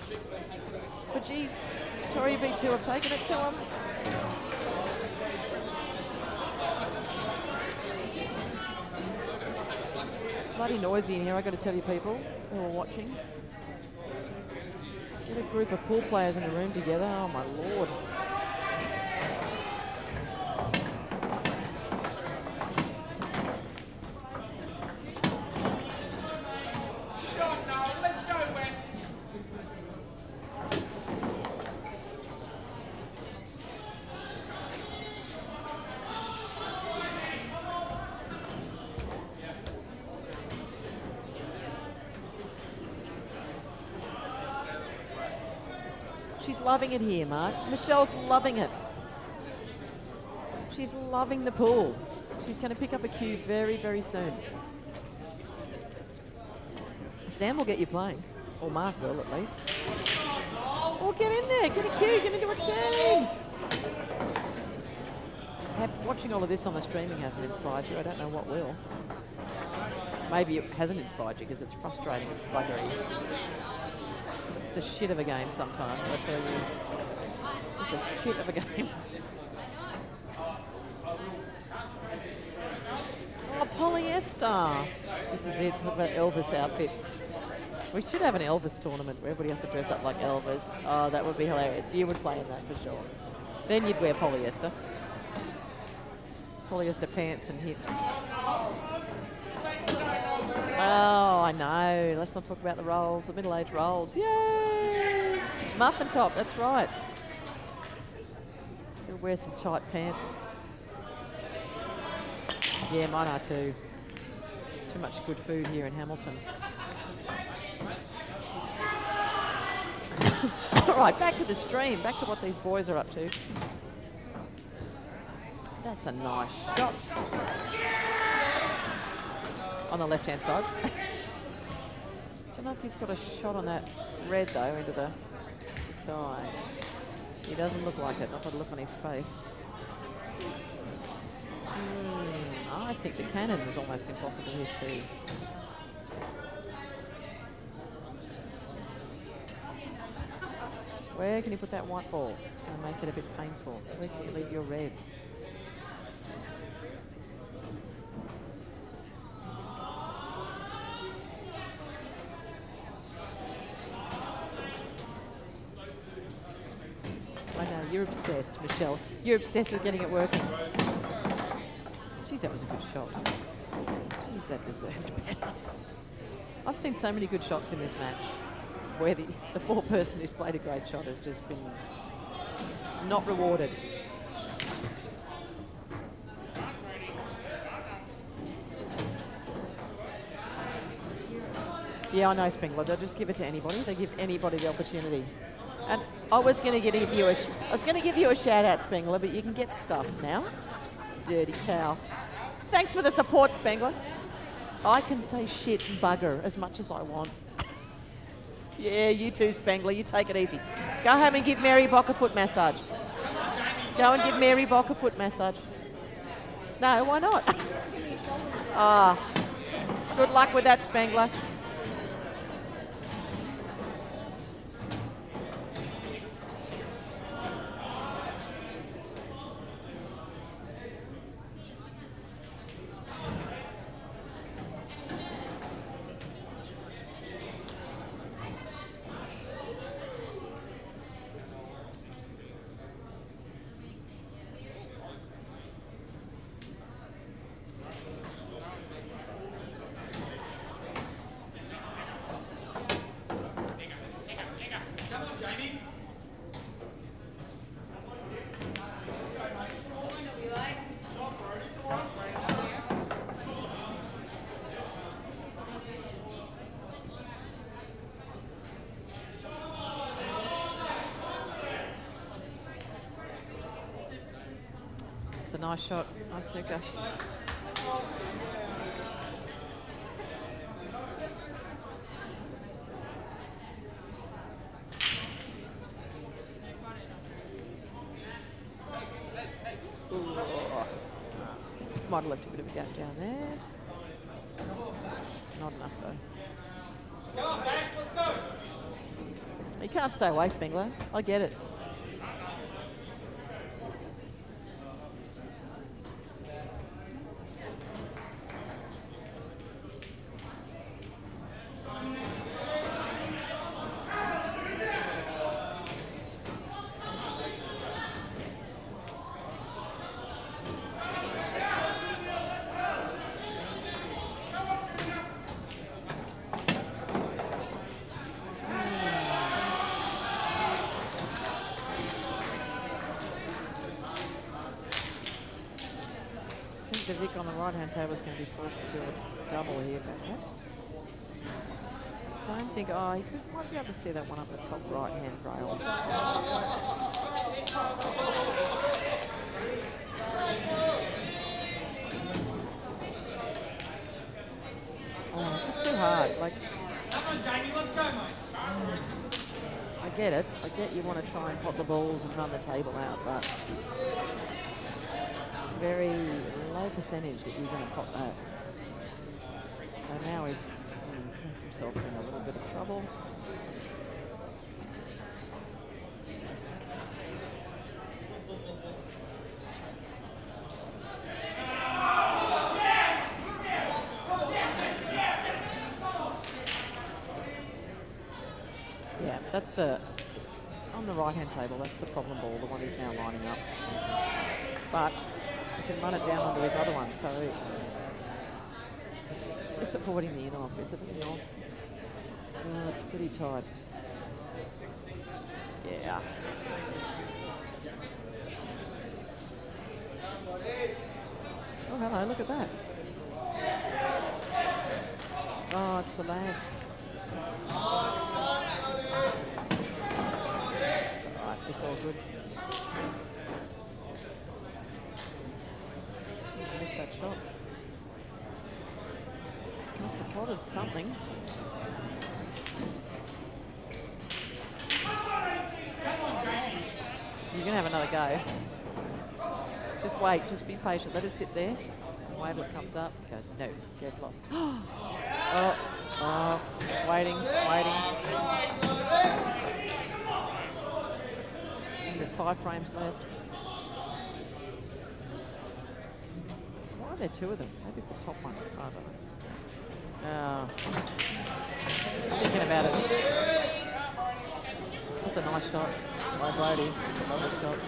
But geez, Victoria B2 have taken it to him. It's bloody noisy in here, I've got to tell you people who are watching. Get a group of pool players in the room together, oh my lord. She's loving it here, Mark. Michelle's loving it. She's loving the pool. She's going to pick up a cue very, very soon. Sam will get you playing. Or Mark will, at least. Oh, get in there. Get a cue. Get into a team. Watching all of this on the streaming hasn't inspired you. I don't know what will. Maybe it hasn't inspired you because it's frustrating. It's buggery. It's a shit of a game sometimes, I tell you. It's a shit of a game. Oh, polyester. This is it for the Elvis outfits. We should have an Elvis tournament where everybody has to dress up like Elvis. Oh, that would be hilarious. You would play in that for sure. Then you'd wear polyester. polyester pants and hips. Oh, I know. Let's not talk about the rolls, the middle-aged rolls. Yay! Muffin top, that's right. You'll wear some tight pants. Yeah, mine are too. Too much good food here in Hamilton. All right, back to the stream, back to what these boys are up to. That's a nice shot. On the left-hand side. Don't know if he's got a shot on that red, though, into the side. He doesn't look like it, not by the look on his face. I think the cannon is almost impossible here, too. Where can you put that white ball? It's going to make it a bit painful. Where can you leave your reds? I know, you're obsessed, Michelle. You're obsessed with getting it working. Jeez, that was a good shot. Jeez, that deserved better. I've seen so many good shots in this match where the poor person who's played a great shot has just been not rewarded. Yeah, I know, Spengler. They'll just give it to anybody. They give anybody the opportunity. And I was going to give you a shout out, Spengler, but you can get stuffed now. Dirty cow. Thanks for the support, Spengler. I can say shit and bugger as much as I want. Yeah, you too, Spengler. You take it easy. Go home and give Mary Bock a foot massage. Go and give Mary Bock a foot massage. No, why not? Ah, good luck with that, Spengler. It's a nice shot, nice snooker. Ooh. Might have left a bit of a gap down there. Not enough though. Go on, Bash, let's go. You can't stay away, Spengler. I get it. The Vic on the right-hand table is going to be forced to do a double here, perhaps. Don't think, oh, you might be able to see that one up the top right-hand rail. Oh, just too hard. Like, Come on, Jamie, let's go, mate. I get it. I get you want to try and pop the balls and run the table out, but very low percentage that you're going to pop that. So now he's left himself in a little bit of trouble. Yeah, that's the, on the right-hand table, that's the problem ball, the one he's now lining up. But He can run it down onto his other one, so it's just avoiding the in-off, is it? In-off. Oh, it's pretty tight. Yeah. Oh, hello, look at that. Oh, it's the lag. It's all right, it's all good. I missed that shot. Must have plotted something. You're going to have another go. Just wait, just be patient. Let it sit there. And wait till it comes up. It goes, no, get lost. Oh, waiting. There's 5 frames left. Why are there 2 of them? Maybe it's the top one. I don't know. Thinking about it. That's a nice shot by Brody. It's a lovely shot.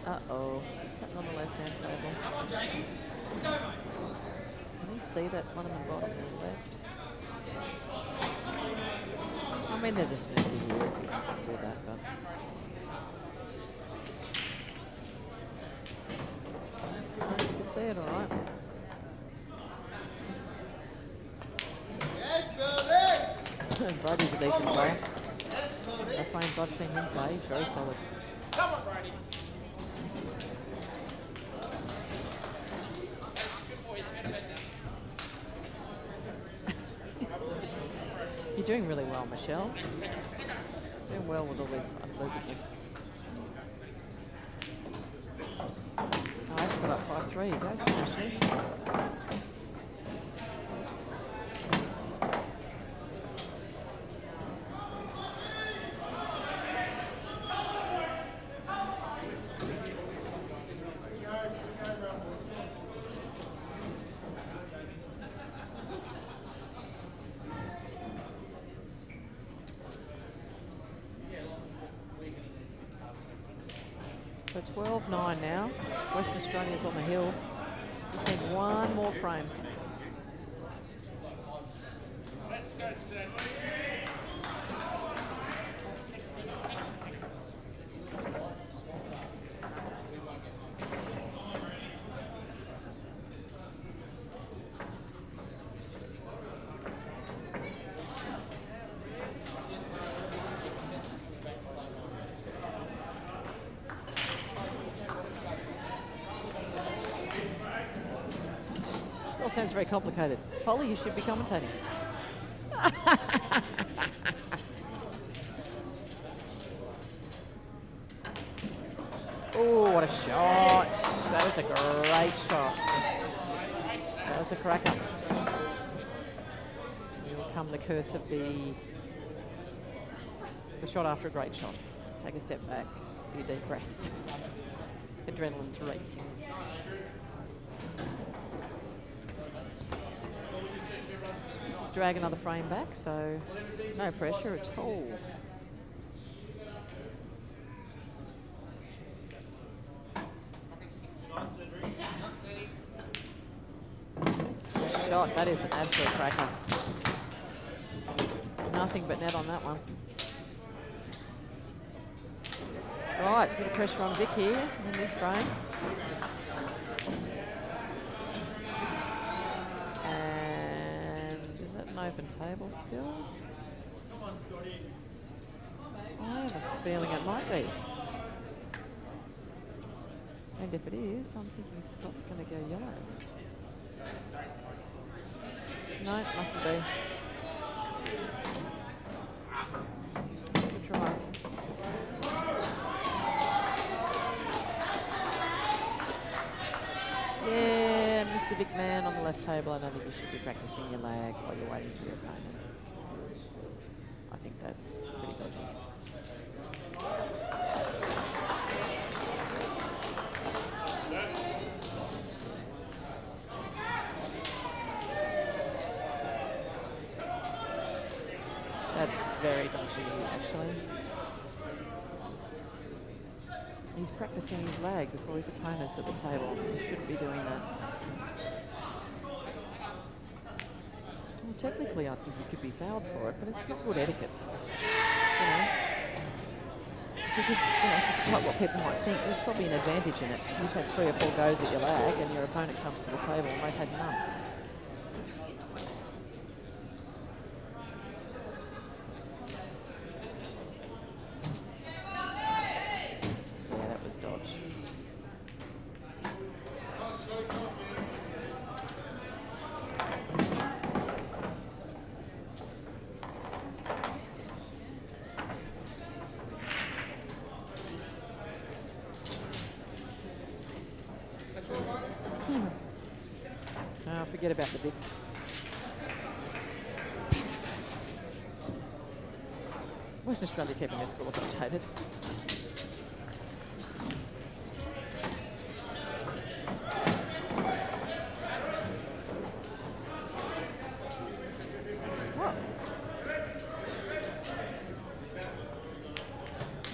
Uh-oh. Something on the left-hand table. Can you see that one on the bottom left? I mean, there's a snooker here if he wants to do that, but... You can see it all right. Brody's a decent player. The frames I've seen him play, he's very solid. Come on, Brady. You're doing really well, Michelle. Doing well with all this unpleasantness. Oh, I just got up 5-3. Go, Ashley. So 12-9 now. Western Australia's on the hill. Just need one more frame. It all sounds very complicated. Polly, you should be commentating. Oh, what a shot. That was a great shot. That was a cracker. Here will come the curse of the shot after a great shot. Take a step back, a few deep breaths. Adrenaline's racing. This is drag another frame back, so no pressure at all. Shot, that is an absolute cracker. Nothing but net on that one. Right, bit of pressure on Vic here in this frame. And is that an open table still? I have a feeling it might be. And if it is, I'm thinking Scott's going to go yellows. No, it mustn't be. Good try. Yeah, Mr. Big Man on the left table. I don't think you should be practicing your lag while you're waiting for your opponent. I think that's pretty dodgy. That's very dodgy, actually. He's practicing his lag before his opponents at the table. He shouldn't be doing that. Well, technically, I think he could be fouled for it, but it's not good etiquette. You know? Because, despite what people might think, there's probably an advantage in it. You've had 3 or 4 goes at your lag, and your opponent comes to the table and they've had none. Yeah, that was dodge. Oh, forget about the Vicks. Western Australia keeping their scores updated. Oh.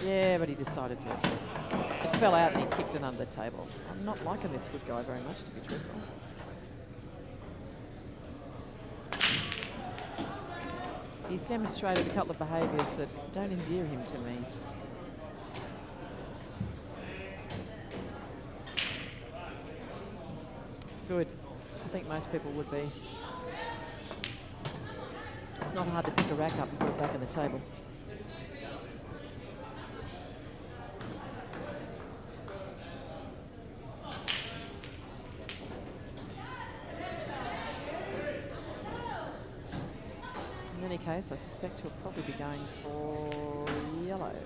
Yeah, but he decided to. It fell out and he kicked it under the table. I'm not liking this Hood guy very much, to be truthful. He's demonstrated a couple of behaviours that don't endear him to me. Good. I think most people would be. It's not hard to pick a rack up and put it back on the table. In any case, I suspect he'll probably be going for yellows.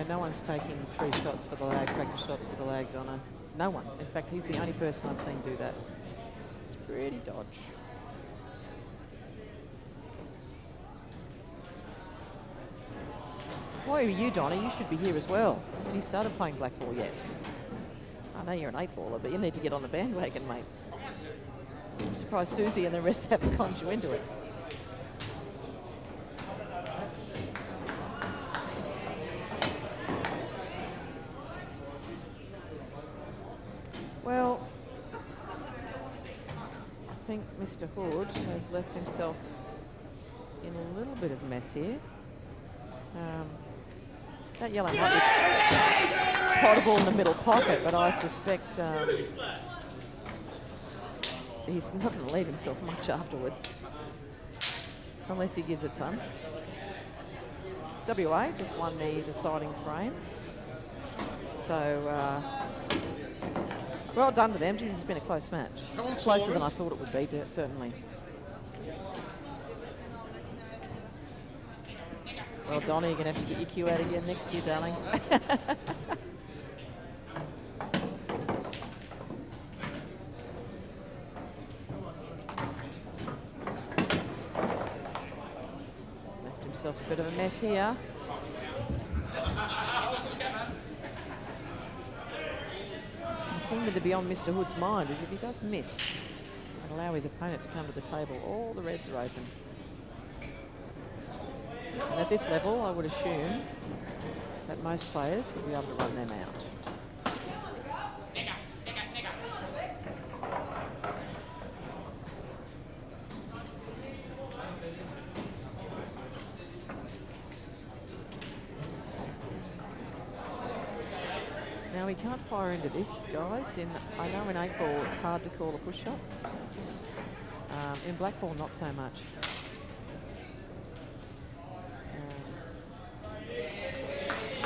No one's taking 3 shots for the lag, practice shots for the lag, Donna. No one. In fact, he's the only person I've seen do that. It's pretty dodge. Why are you, Donna? You should be here as well. Haven't you started playing Blackball yet? I know you're an 8-baller, but you need to get on the bandwagon, mate. I'm surprised Susie and the rest haven't conned you into it. Well, I think Mr. Hood has left himself in a little bit of mess here. That yellow might be potable in the middle pocket, but I suspect he's not going to leave himself much afterwards, unless he gives it some. WA just won the deciding frame. So, well done to them. Geez, it's been a close match. Closer than I thought it would be, certainly. Well, Donna, you're going to have to get your cue out again next year, darling. Left himself a bit of a mess here. The thing to be on Mr. Hood's mind is if he does miss and allow his opponent to come to the table, all the reds are open. And at this level, I would assume that most players will be able to run them out. Now, we can't fire into this, guys. I know in 8-ball it's hard to call a push shot. In Blackball, not so much.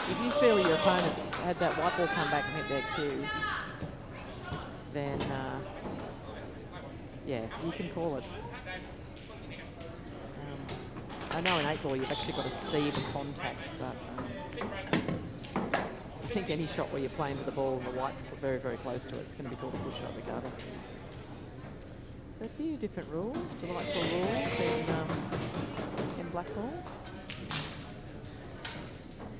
If you feel your opponents had that white ball come back and hit their cue, then, yeah, you can call it. I know in 8-ball you've actually got to see the contact, but I think any shot where you're playing to the ball and the white's very, very close to it, it's going to be called a push shot regardless. So a few different rules, delightful rules in Blackball.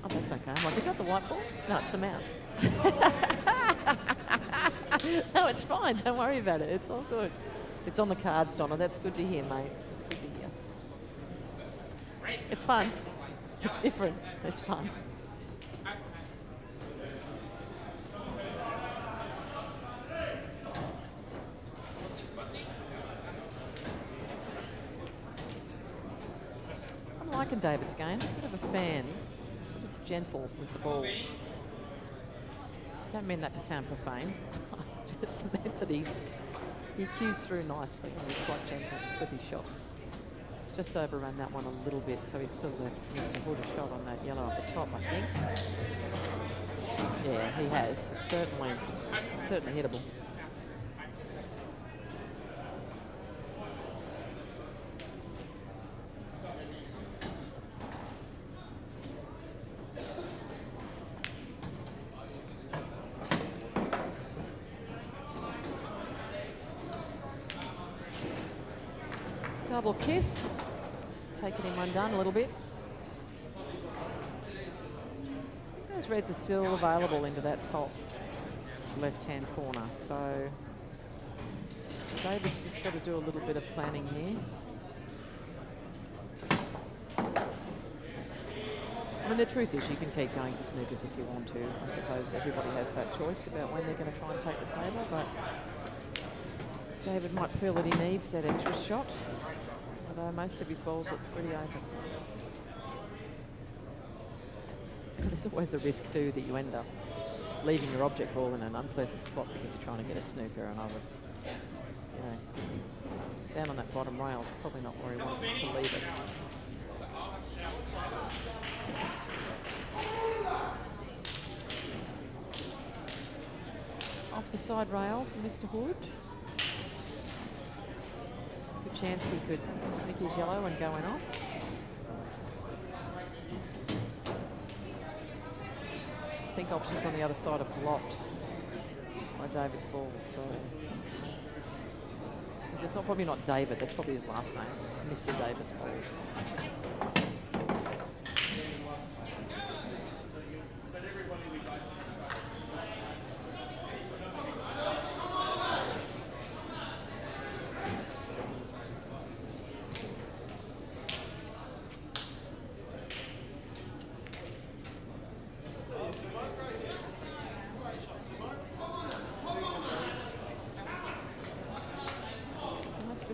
Oh, that's okay. I'm like, is that the white ball? No, it's the mouse. No, it's fine. Don't worry about it. It's all good. It's on the cards, Donna. That's good to hear, mate. It's good to hear. It's fun. It's different. It's fun. I'm liking David's game. A bit of a fan. He's sort of gentle with the balls. Don't mean that to sound profane. I just meant that he cues through nicely and he's quite gentle with his shots. Just overrun that one a little bit, so he's still left Mr. Hood a shot on that yellow at the top, I think. Yeah, he has. It's certainly hittable. Double kiss. Just taking him undone a little bit. Those reds are still available into that top left-hand corner, so David's just got to do a little bit of planning here. I mean, the truth is you can keep going for snookers if you want to. I suppose everybody has that choice about when they're going to try and take the table, but David might feel that he needs that extra shot, although most of his balls look pretty open. There's always the risk too that you end up leaving your object ball in an unpleasant spot because you're trying to get a snooker, and I would, down on that bottom rail is probably not where he wanted to leave it. Off the side rail for Mr. Hood. Good chance he could sneak his yellow and going off. I think options on the other side are blocked by David's ball, so it's not, probably not David, that's probably his last name, Mr. David's ball.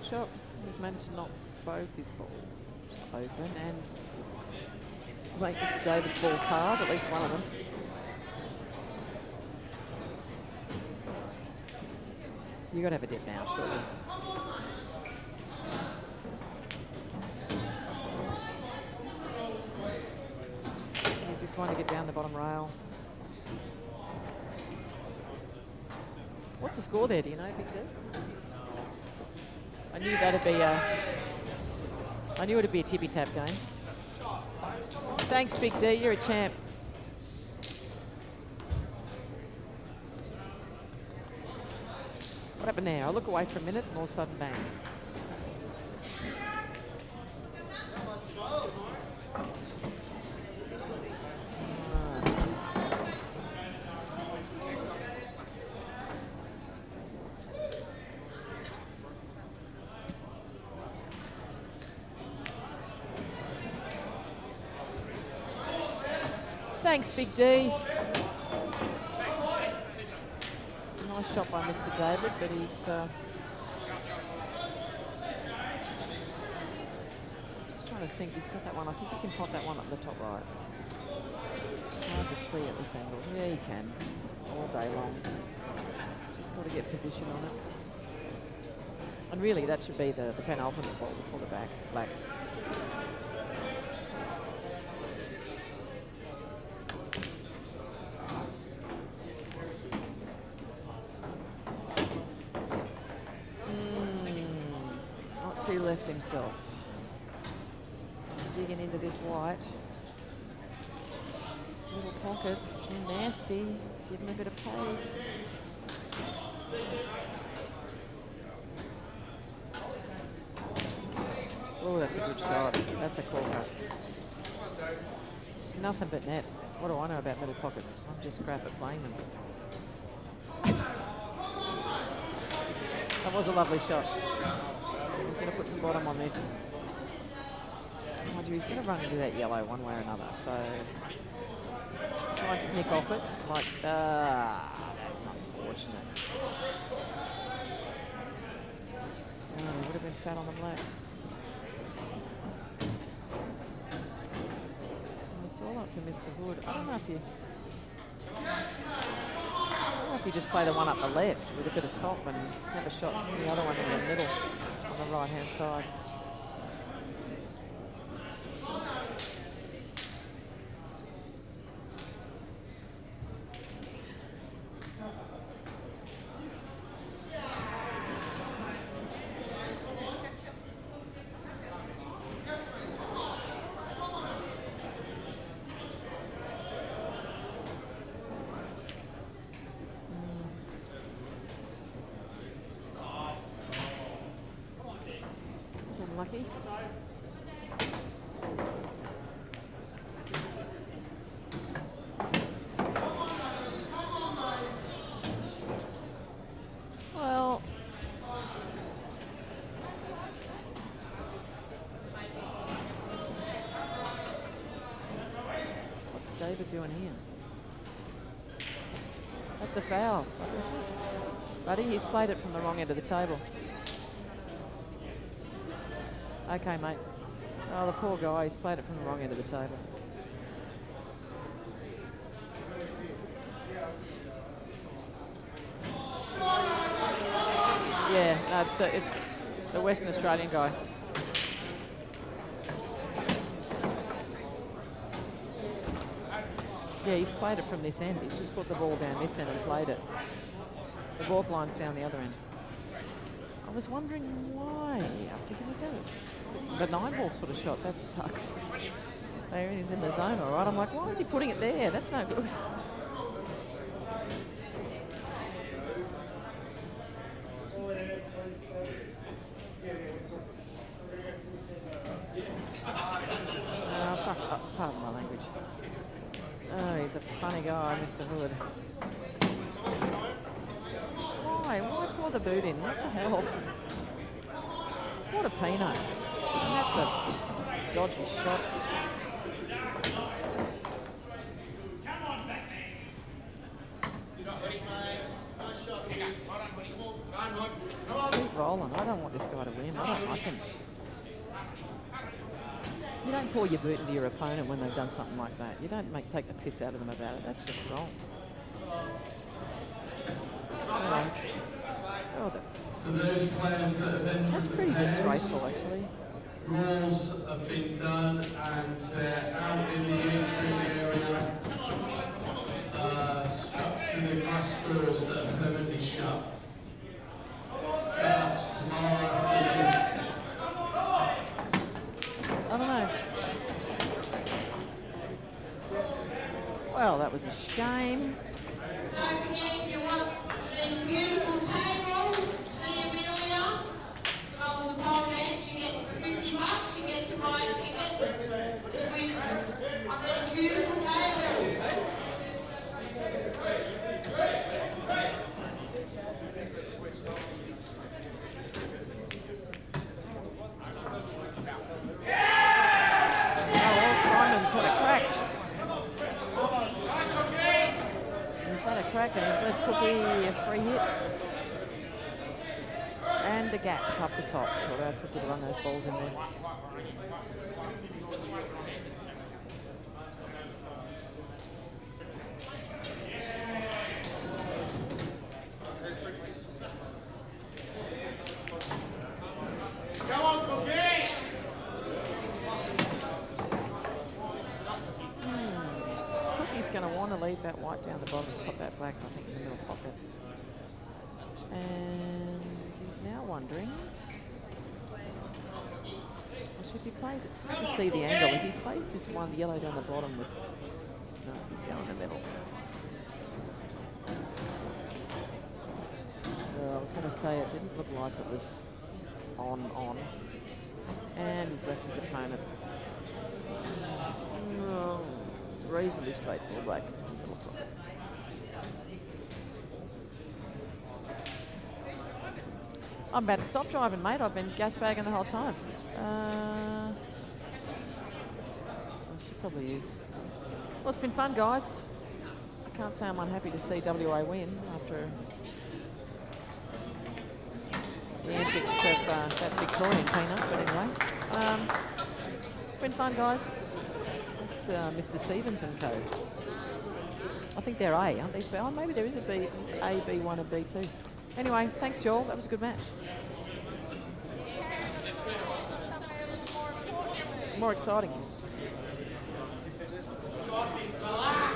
Shot. He's managed to knock both his balls open and make Mr. David's balls hard, at least one of them. You've got to have a dip now, surely. Here's this one to get down the bottom rail. What's the score there, do you know, Big D? I knew that'd be I knew it'd be a tippy-tap game. Thanks, Big D. You're a champ. What happened there? I look away for a minute and all of a sudden, bang. Thanks, Big D. Nice shot by Mr. David, but he's just trying to think. He's got that one. I think he can pop that one up the top right. It's hard to see at this angle. Yeah, he can. All day long. Just got to get position on it. And really, that should be the penultimate ball before the back. Black. He left himself. digging into this white. These little pockets, they're nasty. Give him a bit of pace. Oh, that's a good shot. That's a corker. Nothing but net. What do I know about middle pockets? I'm just crap at playing them. That was a lovely shot. I'm going to put some bottom on this. Mind you, he's going to run into that yellow one way or another. So try and sneak off it. Like, that's unfortunate. Oh, he would have been fat on the black. It's all up to Mr. Hood. I don't know if you just play the one up the left with a bit of top and have a shot the other one in the middle on the right-hand side. Unlucky. Well, what's David doing here? That's a foul. Buddy, he's played it from the wrong end of the table. Okay, mate. Oh, the poor guy, he's played it from the wrong end of the table. Yeah, no, it's the Western Australian guy. Yeah, he's played it from this end. He's just put the ball down this end and played it. The ball line's down the other end. I was wondering why. I was thinking, was that the 9-ball sort of shot? That sucks. There he is in the zone, all right. I'm like, why is he putting it there? That's no good. Pardon my language. Oh, he's a funny guy, Mr. Hood. Why pour the boot in? What the hell? What a peanut. And that's a dodgy shot. Keep rolling. I don't want this guy to win. I don't like him. You don't pour your boot into your opponent when they've done something like that. You don't take the piss out of them about it. That's just wrong. Oh, For those players that have entered that's pretty disgraceful, actually. Rules have been done and they're out in the atrium area, stuck to the glass doors that are permanently shut. That's Kamara. I don't know. Well, that was a shame. Don't forget, if you want these beautiful tables, see Amelia, as well as the pole dance, you get for $50, you get to buy a ticket to win on these beautiful tables. Crack and he's left Cookie a free hit. And a gap up the top to allow Cookie to run those balls in there. Come on, Cookie! Cookie's going to want to leave that white down the bottom, pop that black, I think, in the middle pocket. And he's now wondering, Actually, if he plays, it's hard to see the angle. If he plays this one yellow down the bottom with... No, he's going in the middle. I was going to say it didn't look like it was on. And he's left his opponent reasonably straightforward break. I'm about to stop driving, mate. I've been gas bagging the whole time. Well, she probably is. Well, it's been fun, guys. I can't say I'm unhappy to see WA win after the antics of that Victorian peanut. But anyway, it's been fun, guys. It's Mr. Stevens and co. I think they're A, aren't they? Oh, maybe there is a B. It's A, B1 and B2. Anyway, thanks, Joel. That was a good match. More exciting. Shocking, fella.